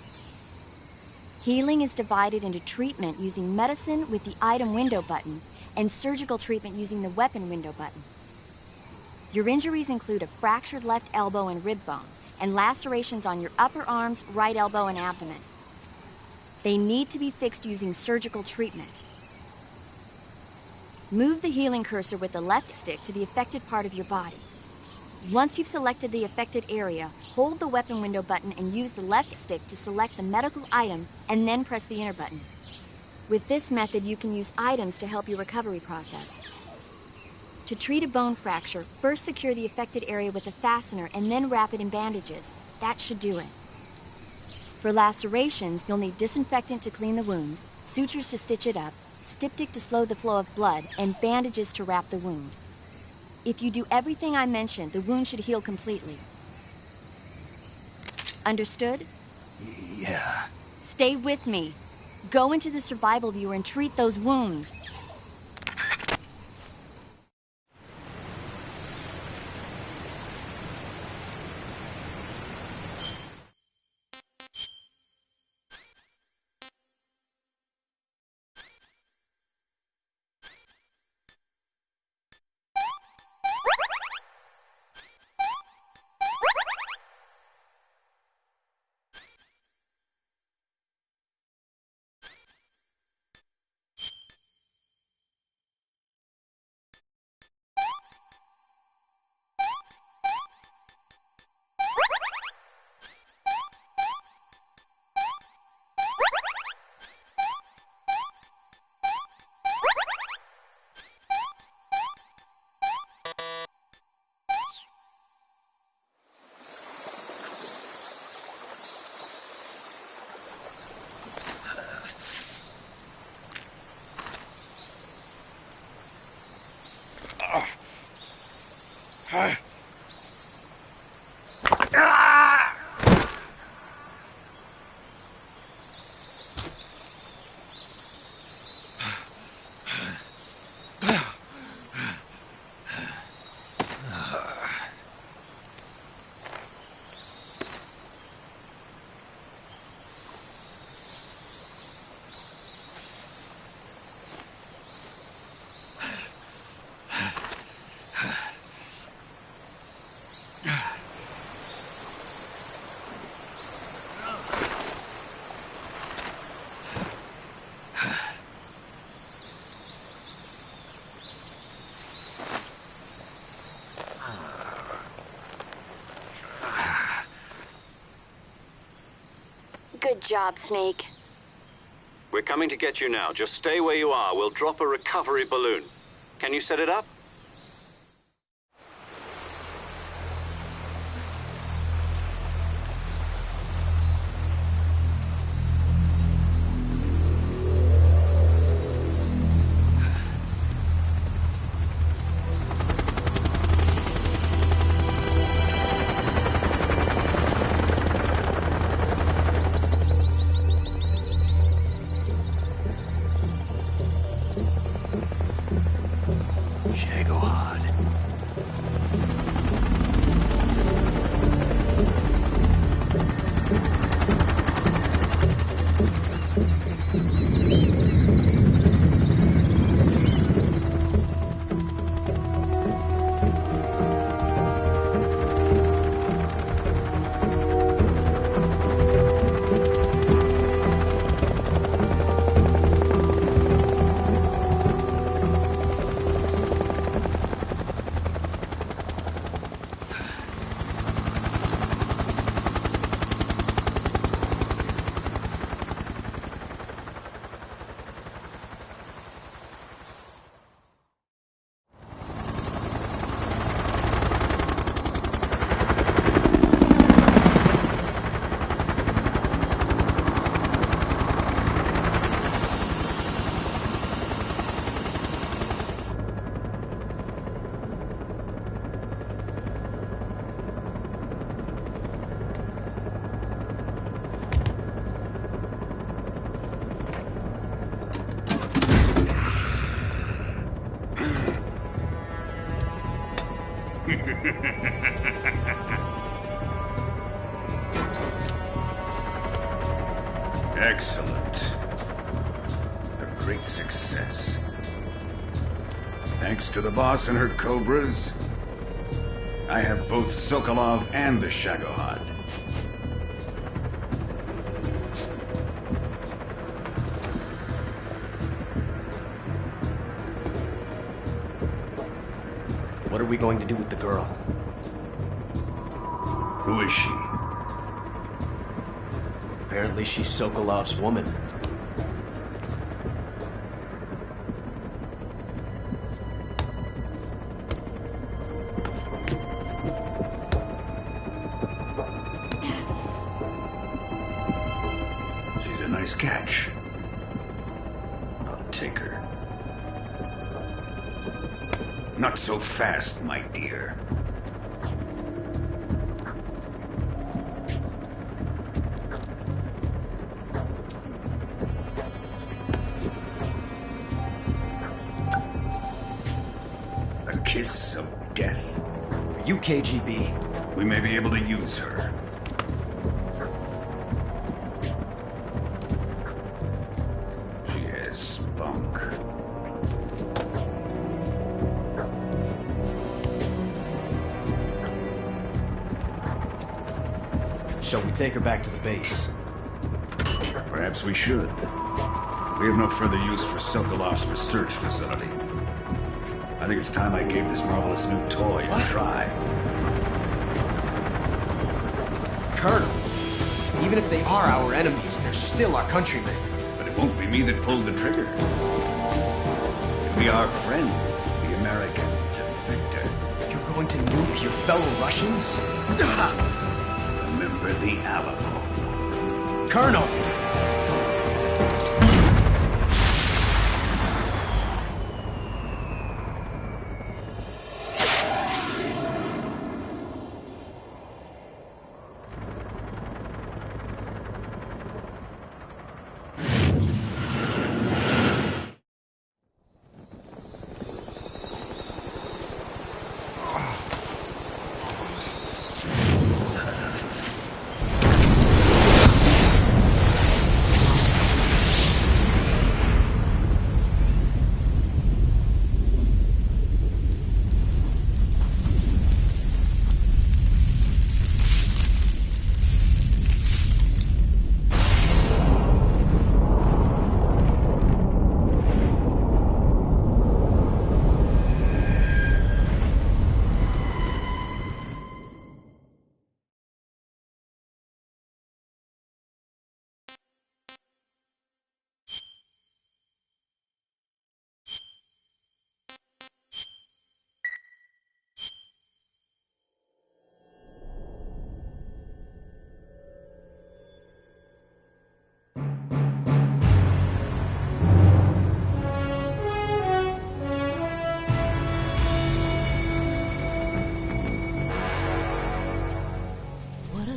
Healing is divided into treatment using medicine with the item window button and surgical treatment using the weapon window button. Your injuries include a fractured left elbow and rib bone, and lacerations on your upper arms, right elbow, and abdomen. They need to be fixed using surgical treatment. Move the healing cursor with the left stick to the affected part of your body. Once you've selected the affected area, hold the weapon window button and use the left stick to select the medical item, and then press the enter button. With this method, you can use items to help your recovery process. To treat a bone fracture, first secure the affected area with a fastener and then wrap it in bandages. That should do it. For lacerations, you'll need disinfectant to clean the wound, sutures to stitch it up, styptic to slow the flow of blood, and bandages to wrap the wound. If you do everything I mentioned, the wound should heal completely. Understood? Yeah. Stay with me. Go into the survival viewer and treat those wounds. Good job, Snake. We're coming to get you now. Just stay where you are. We'll drop a recovery balloon. Can you set it up? Excellent. A great success. Thanks to the boss and her cobras, I have both Sokolov and the Shagohod. What are we going to do with the girl? Who is she? Apparently she's Sokolov's woman. She's a nice catch. I'll take her. Not so fast, my dear. A kiss of death. Are you KGB? We may be able to use her. She has spunk. Shall we take her back to the base? Perhaps we should. We have no further use for Sokolov's research facility. I think it's time I gave this marvelous new toy a try. Colonel, even if they are our enemies, they're still our countrymen. But it won't be me that pulled the trigger. It'll be our friend, the American defector. You're going to nuke your fellow Russians? Remember the Alamo. Colonel!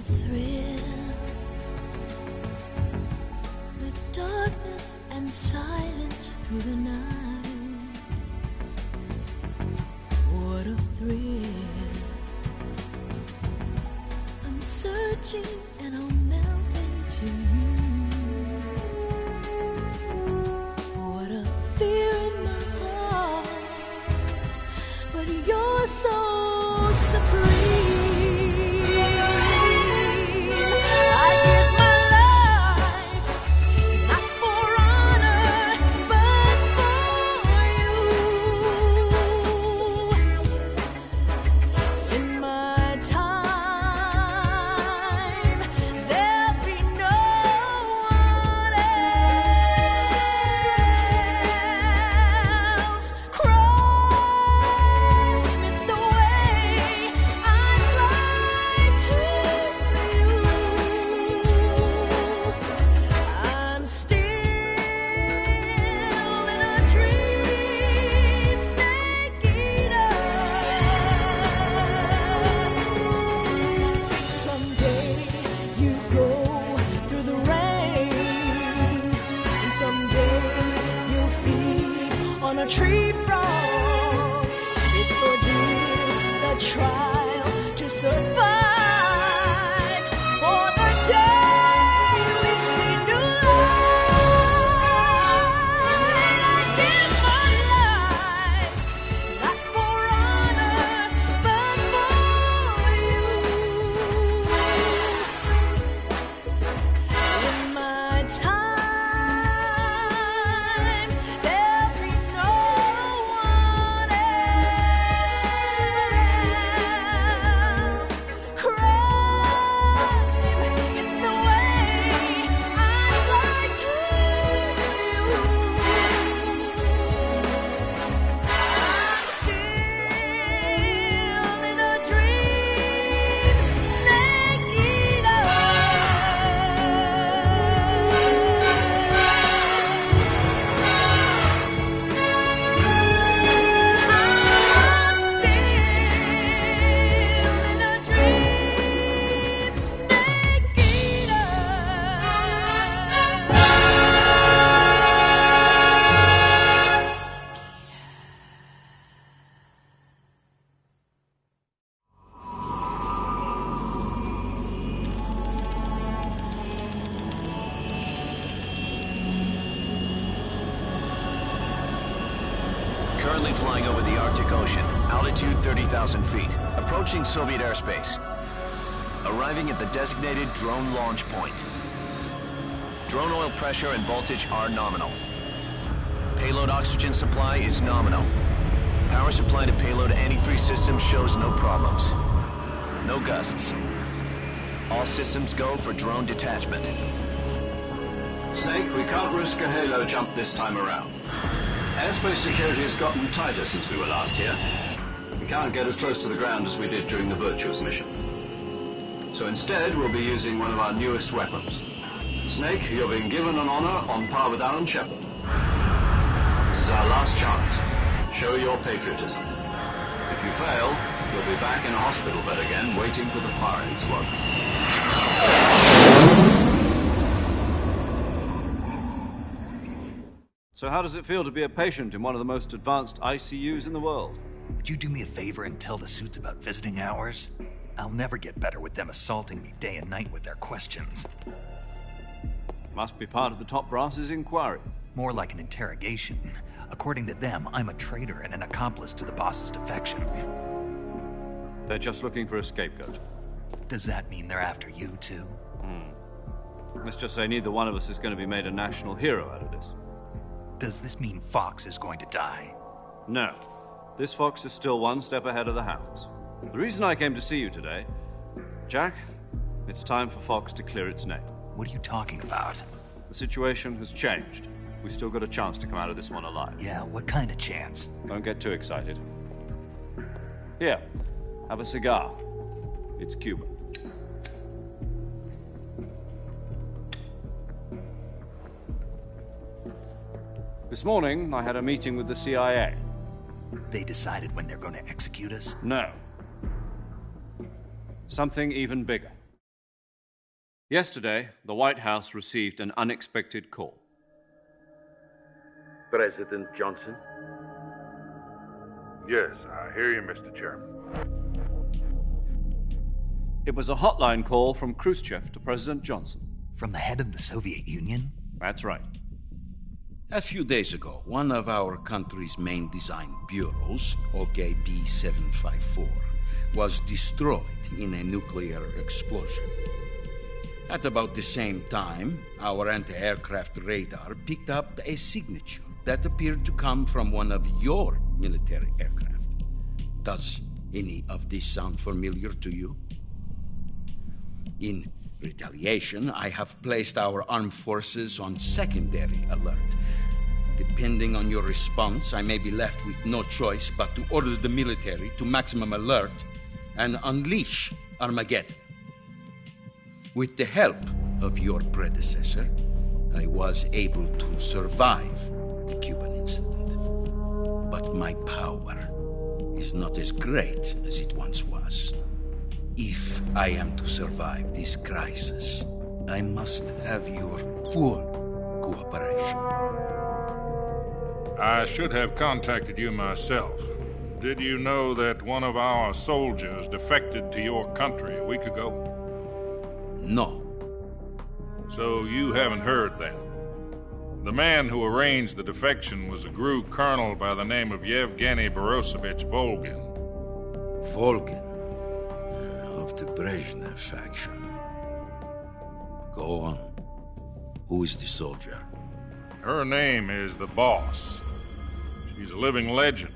thrill with darkness and silence through the night. What a thrill. I'm searching and I'll melt into you. What a fear in my heart, but you're so supreme. A tree frog, it's ordeal, the trial to survive. For the day we see new life, I give my life, not for honor, but for you. In my time, Currently flying over the Arctic Ocean, altitude 30,000 feet, approaching Soviet airspace. Arriving at the designated drone launch point. Drone oil pressure and voltage are nominal. Payload oxygen supply is nominal. Power supply to payload anti-freeze systems shows no problems. No gusts. All systems go for drone detachment. Snake, we can't risk a halo jump this time around. Airspace security has gotten tighter since we were last here. We can't get as close to the ground as we did during the Virtuous mission. So instead, we'll be using one of our newest weapons. Snake, you're being given an honor on par with Alan Shepard. This is our last chance. Show your patriotism. If you fail, you'll be back in a hospital bed again, waiting for the firing squad. So how does it feel to be a patient in one of the most advanced ICUs in the world? Would you do me a favor and tell the suits about visiting hours? I'll never get better with them assaulting me day and night with their questions. Must be part of the top brass's inquiry. More like an interrogation. According to them, I'm a traitor and an accomplice to the boss's defection. They're just looking for a scapegoat. Does that mean they're after you, too? Let's just say neither one of us is going to be made a national hero out of this. Does this mean Fox is going to die? No. This fox is still one step ahead of the hounds. The reason I came to see you today, Jack, it's time for Fox to clear its name. What are you talking about? The situation has changed. We still got a chance to come out of this one alive. Yeah, what kind of chance? Don't get too excited. Here, have a cigar. It's Cuban. This morning, I had a meeting with the CIA. They decided when they're going to execute us? No. Something even bigger. Yesterday, the White House received an unexpected call. President Johnson? Yes, I hear you, Mr. Chairman. It was a hotline call from Khrushchev to President Johnson. From the head of the Soviet Union? That's right. A few days ago, one of our country's main design bureaus, OKB 754, was destroyed in a nuclear explosion. At about the same time, our anti-aircraft radar picked up a signature that appeared to come from one of your military aircraft. Does any of this sound familiar to you? In retaliation, I have placed our armed forces on secondary alert. Depending on your response, I may be left with no choice but to order the military to maximum alert and unleash Armageddon. With the help of your predecessor, I was able to survive the Cuban incident. But my power is not as great as it once was. If I am to survive this crisis, I must have your full cooperation. I should have contacted you myself. Did you know that one of our soldiers defected to your country a week ago? No. So you haven't heard then? The man who arranged the defection was a GRU colonel by the name of Yevgeny Borisovich Volgin. Volgin? Of the Brezhnev faction. Go on. Who is the soldier? Her name is the Boss. She's a living legend.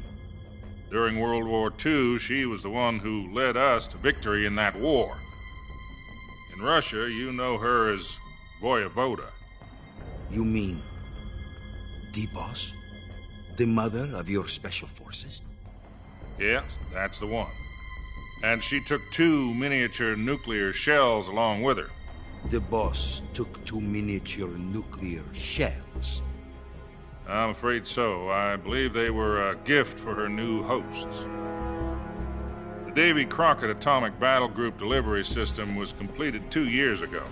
During World War II, she was the one who led us to victory in that war. In Russia, you know her as Voyevoda. You mean the Boss? The mother of your special forces? Yes, that's the one. And she took 2 miniature nuclear shells along with her. The Boss took 2 miniature nuclear shells? I'm afraid so. I believe they were a gift for her new hosts. The Davy Crockett Atomic Battle Group delivery system was completed 2 years ago.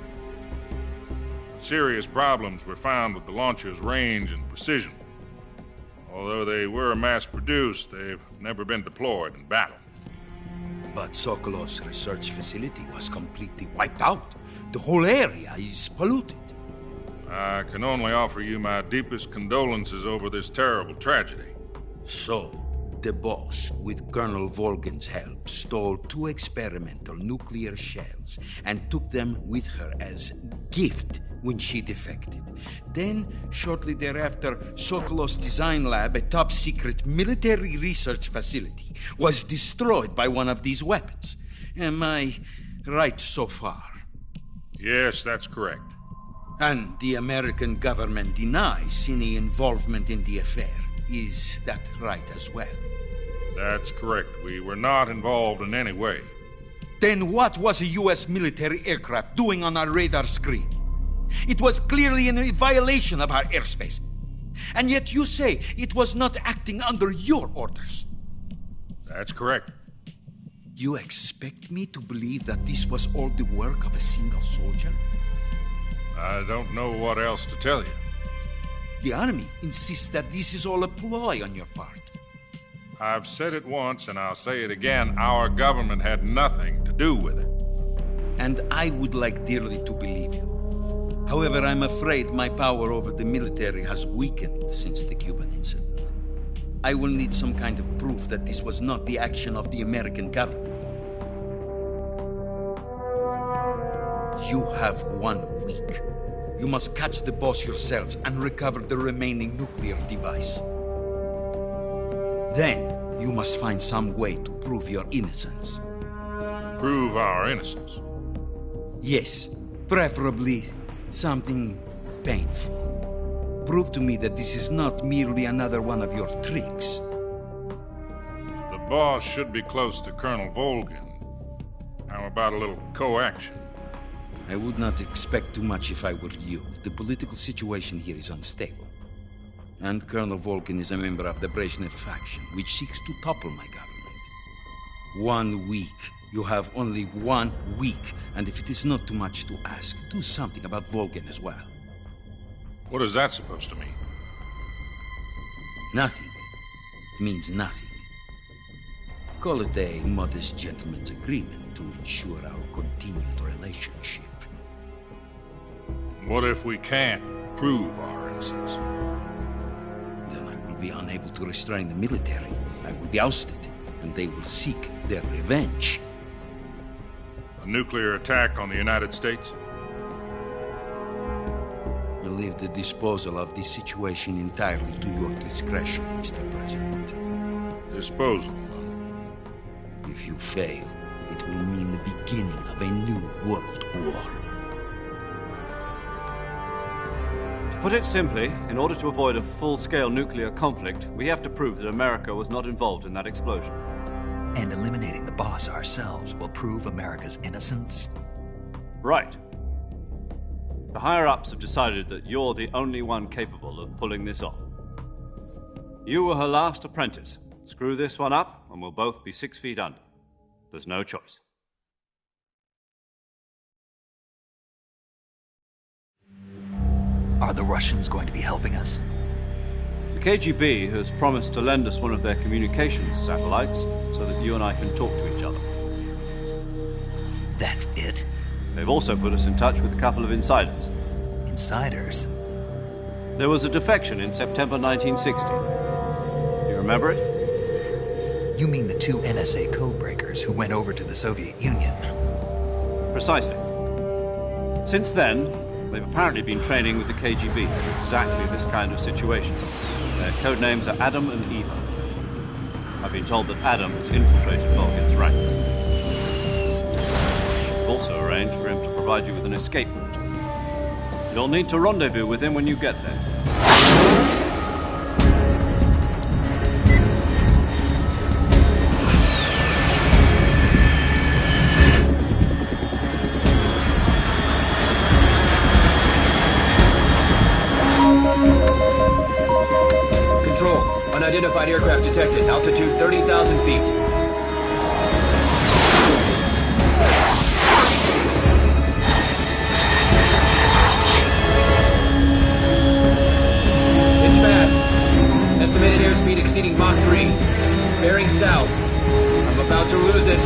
Serious problems were found with the launcher's range and precision. Although they were mass-produced, they've never been deployed in battle. But Sokolov's research facility was completely wiped out. The whole area is polluted. I can only offer you my deepest condolences over this terrible tragedy. So, the Boss, with Colonel Volgin's help, stole 2 experimental nuclear shells and took them with her as gift when she defected. Then, shortly thereafter, Sokolov's design lab, a top-secret military research facility, was destroyed by one of these weapons. Am I right so far? Yes, that's correct. And the American government denies any involvement in the affair. Is that right as well? That's correct. We were not involved in any way. Then what was a U.S. military aircraft doing on our radar screen? It was clearly in a violation of our airspace. And yet you say it was not acting under your orders. That's correct. You expect me to believe that this was all the work of a single soldier? I don't know what else to tell you. The Army insists that this is all a ploy on your part. I've said it once and I'll say it again. Our government had nothing to do with it. And I would like dearly to believe you. However, I'm afraid my power over the military has weakened since the Cuban incident. I will need some kind of proof that this was not the action of the American government. You have 1 week. You must catch the Boss yourselves and recover the remaining nuclear device. Then, you must find some way to prove your innocence. Prove our innocence? Yes, preferably something painful. Prove to me that this is not merely another one of your tricks. The Boss should be close to Colonel Volgin. How about a little co-action? I would not expect too much if I were you. The political situation here is unstable. And Colonel Volgin is a member of the Brezhnev faction, which seeks to topple my government. 1 week You have only 1 week, and if it is not too much to ask, do something about Volgin as well. What is that supposed to mean? Nothing. It means nothing. Call it a modest gentleman's agreement to ensure our continued relationship. What if we can't prove our innocence? Then I will be unable to restrain the military. I will be ousted, and they will seek their revenge. A nuclear attack on the United States? I leave the disposal of this situation entirely to your discretion, Mr. President. Disposal? If you fail, it will mean the beginning of a new world war. To put it simply, in order to avoid a full-scale nuclear conflict, we have to prove that America was not involved in that explosion. And eliminating the boss ourselves will prove America's innocence? Right. The higher-ups have decided that you're the only one capable of pulling this off. You were her last apprentice. Screw this one up, and we'll both be 6 feet under. There's no choice. Are the Russians going to be helping us? The KGB has promised to lend us one of their communications satellites so that you and I can talk to each other. That's it? They've also put us in touch with a couple of insiders. Insiders? There was a defection in September 1960. Do you remember it? You mean the 2 NSA codebreakers who went over to the Soviet Union? Precisely. Since then, they've apparently been training with the KGB for exactly this kind of situation. Their code names are Adam and Eva. I've been told that Adam has infiltrated Volgin's ranks. We've also arranged for him to provide you with an escape route. You'll need to rendezvous with him when you get there. Unidentified aircraft detected. Altitude 30,000 feet. It's fast. Estimated airspeed exceeding Mach 3. Bearing south. I'm about to lose it.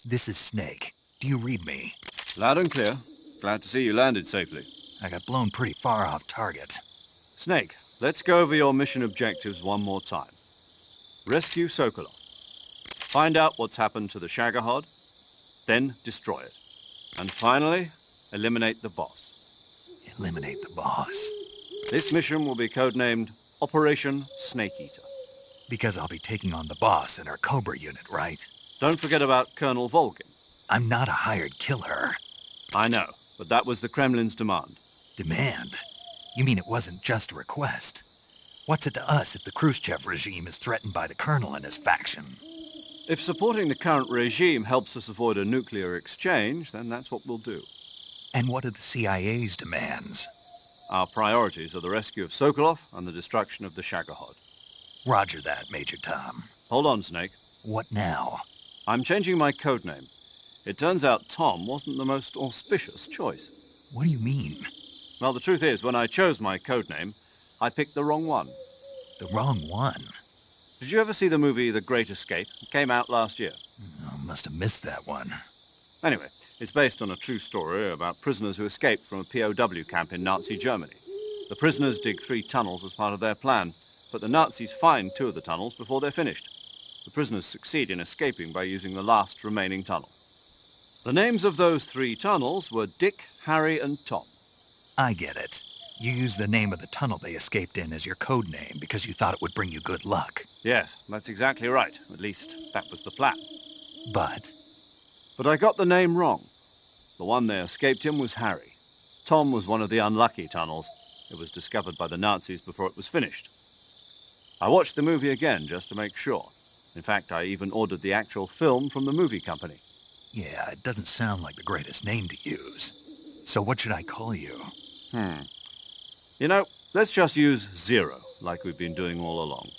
This is Snake. Do you read me? Loud and clear. Glad to see you landed safely. I got blown pretty far off target. Snake, let's go over your mission objectives one more time. Rescue Sokolov. Find out what's happened to the Shagohod, then destroy it. And finally, eliminate the boss. Eliminate the boss? This mission will be codenamed Operation Snake Eater. Because I'll be taking on the boss in our Cobra unit, right? Don't forget about Colonel Volgin. I'm not a hired killer. I know, but that was the Kremlin's demand. Demand? You mean it wasn't just a request? What's it to us if the Khrushchev regime is threatened by the Colonel and his faction? If supporting the current regime helps us avoid a nuclear exchange, then that's what we'll do. And what are the CIA's demands? Our priorities are the rescue of Sokolov and the destruction of the Shagohod. Roger that, Major Tom. Hold on, Snake. What now? I'm changing my code name. It turns out Tom wasn't the most auspicious choice. What do you mean? Well, the truth is, when I chose my code name, I picked the wrong one. The wrong one? Did you ever see the movie The Great Escape? It came out last year. Oh, must have missed that one. Anyway, it's based on a true story about prisoners who escaped from a POW camp in Nazi Germany. The prisoners dig 3 tunnels as part of their plan, but the Nazis find 2 of the tunnels before they're finished. The prisoners succeed in escaping by using the last remaining tunnel. The names of those 3 tunnels were Dick, Harry, and Tom. I get it. You used the name of the tunnel they escaped in as your code name because you thought it would bring you good luck. Yes, that's exactly right. At least, that was the plan. But I got the name wrong. The one they escaped in was Harry. Tom was one of the unlucky tunnels. It was discovered by the Nazis before it was finished. I watched the movie again just to make sure. In fact, I even ordered the actual film from the movie company. yeah, it doesn't sound like the greatest name to use. So what should I call you? You know, let's just use Zero, like we've been doing all along.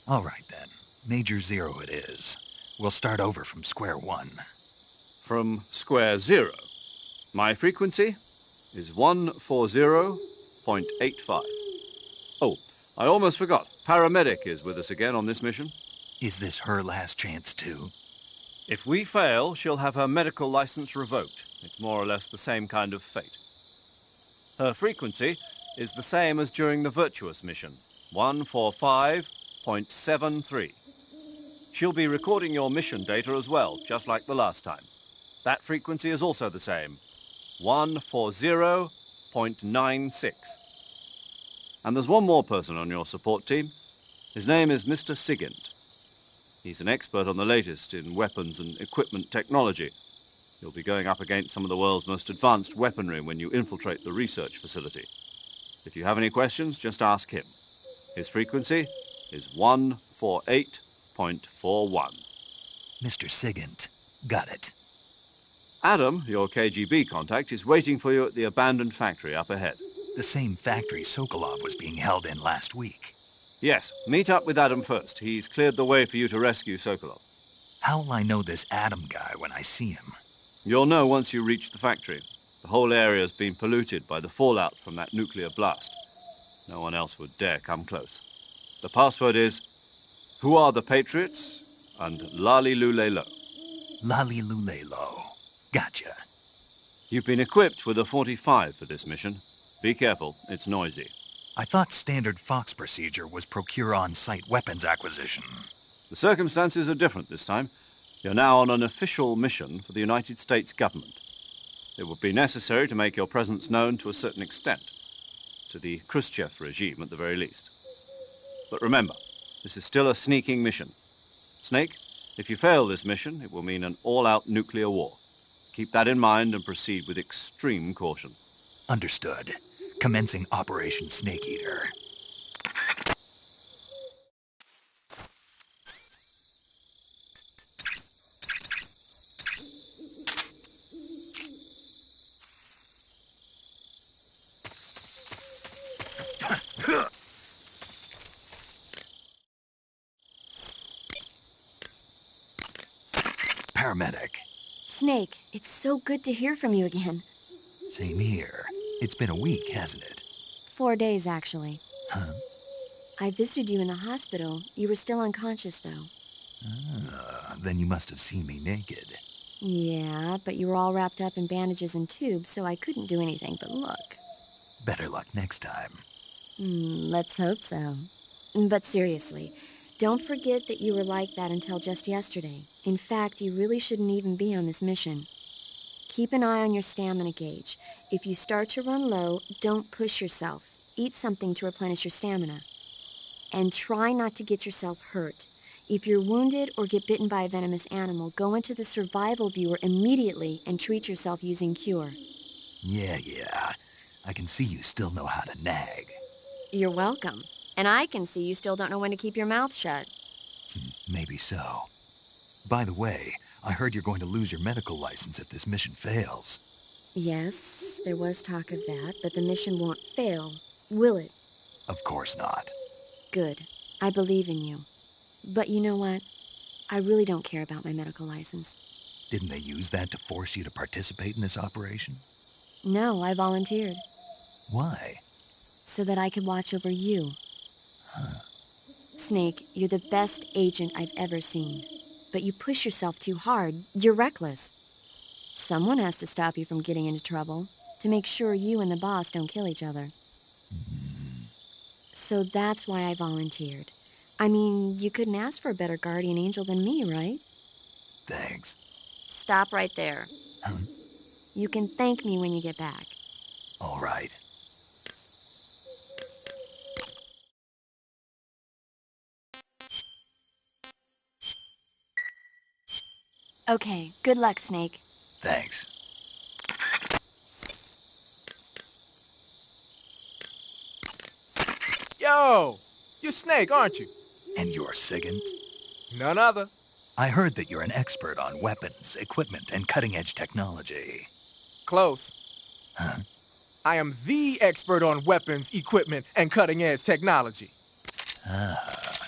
All right, then. Major Zero it is. We'll start over from square one. From square zero. My frequency is 140.85. Oh, I almost forgot. Paramedic is with us again on this mission. Is this her last chance, too? If we fail, she'll have her medical license revoked. It's more or less the same kind of fate. Her frequency is the same as during the Virtuous mission, 145.73. She'll be recording your mission data as well, just like the last time. That frequency is also the same, 140.96. And there's one more person on your support team. His name is Mr. Sigint. He's an expert on the latest in weapons and equipment technology. You'll be going up against some of the world's most advanced weaponry when you infiltrate the research facility. If you have any questions, just ask him. His frequency is 148.41. Mr. Sigint. Got it. Adam, your KGB contact, is waiting for you at the abandoned factory up ahead. The same factory Sokolov was being held in last week. Yes, meet up with Adam first. He's cleared the way for you to rescue Sokolov. How will I know this Adam guy when I see him? You'll know once you reach the factory. The whole area's been polluted by the fallout from that nuclear blast. No one else would dare come close. The password is, "Who are the Patriots?" and Lali Lule Lo. Lali Lule Lo. Gotcha. You've been equipped with a 45 for this mission. Be careful, it's noisy. I thought standard Fox procedure was procure on-site weapons acquisition. The circumstances are different this time. You're now on an official mission for the United States government. It would be necessary to make your presence known to a certain extent, to the Khrushchev regime at the very least. But remember, this is still a sneaking mission. Snake, if you fail this mission, it will mean an all-out nuclear war. Keep that in mind and proceed with extreme caution. Understood. Commencing Operation Snake Eater. Paramedic. Snake, it's so good to hear from you again. Same here. It's been a week, hasn't it? 4 days, actually. Huh? I visited you in the hospital. You were still unconscious, though. Then you must have seen me naked. Yeah, but you were all wrapped up in bandages and tubes, so I couldn't do anything but look. Better luck next time. Let's hope so. But seriously, don't forget that you were like that until just yesterday. In fact, you really shouldn't even be on this mission. Keep an eye on your stamina gauge. If you start to run low, don't push yourself. Eat something to replenish your stamina. And try not to get yourself hurt. If you're wounded or get bitten by a venomous animal, go into the survival viewer immediately and treat yourself using Cure. Yeah. I can see you still know how to nag. You're welcome. And I can see you still don't know when to keep your mouth shut. Maybe so. By the way, I heard you're going to lose your medical license if this mission fails. Yes, there was talk of that, but the mission won't fail, will it? Of course not. Good. I believe in you. But you know what? I really don't care about my medical license. Didn't they use that to force you to participate in this operation? No, I volunteered. Why? So that I could watch over you. Huh. Snake, you're the best agent I've ever seen. But you push yourself too hard. You're reckless. Someone has to stop you from getting into trouble, to make sure you and the boss don't kill each other. So that's why I volunteered. I mean, you couldn't ask for a better guardian angel than me, right? Thanks. Stop right there. Huh? You can thank me when you get back. All right. Okay, good luck, Snake. Thanks. Yo! You're Snake, aren't you? And you're Sigint? None other. I heard that you're an expert on weapons, equipment, and cutting-edge technology. Close. Huh? I am the expert on weapons, equipment, and cutting-edge technology. Ah.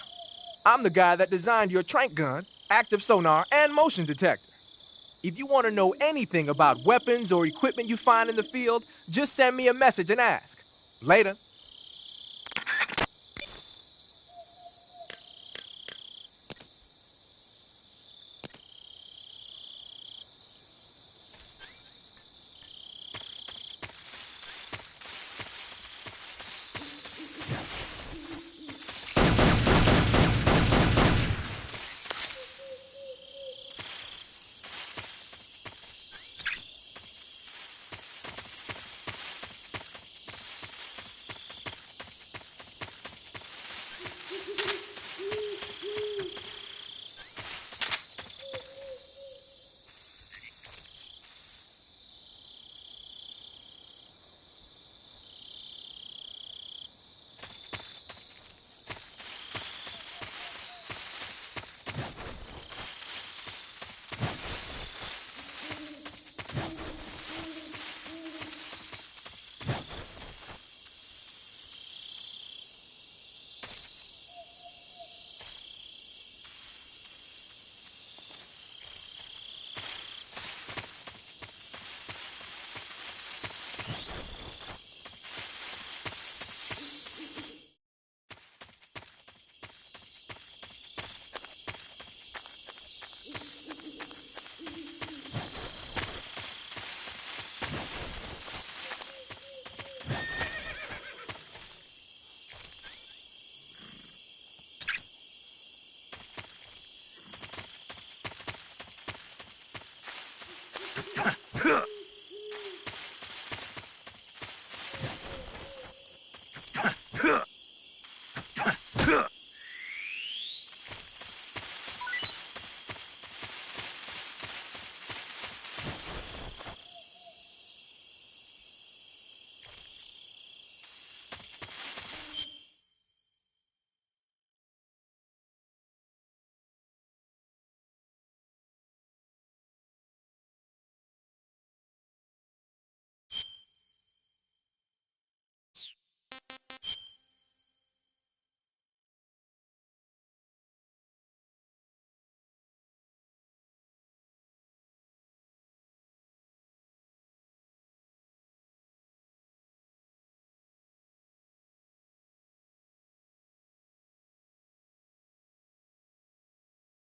I'm the guy that designed your trank gun, active sonar, and motion detector. If you want to know anything about weapons or equipment you find in the field, just send me a message and ask. Later.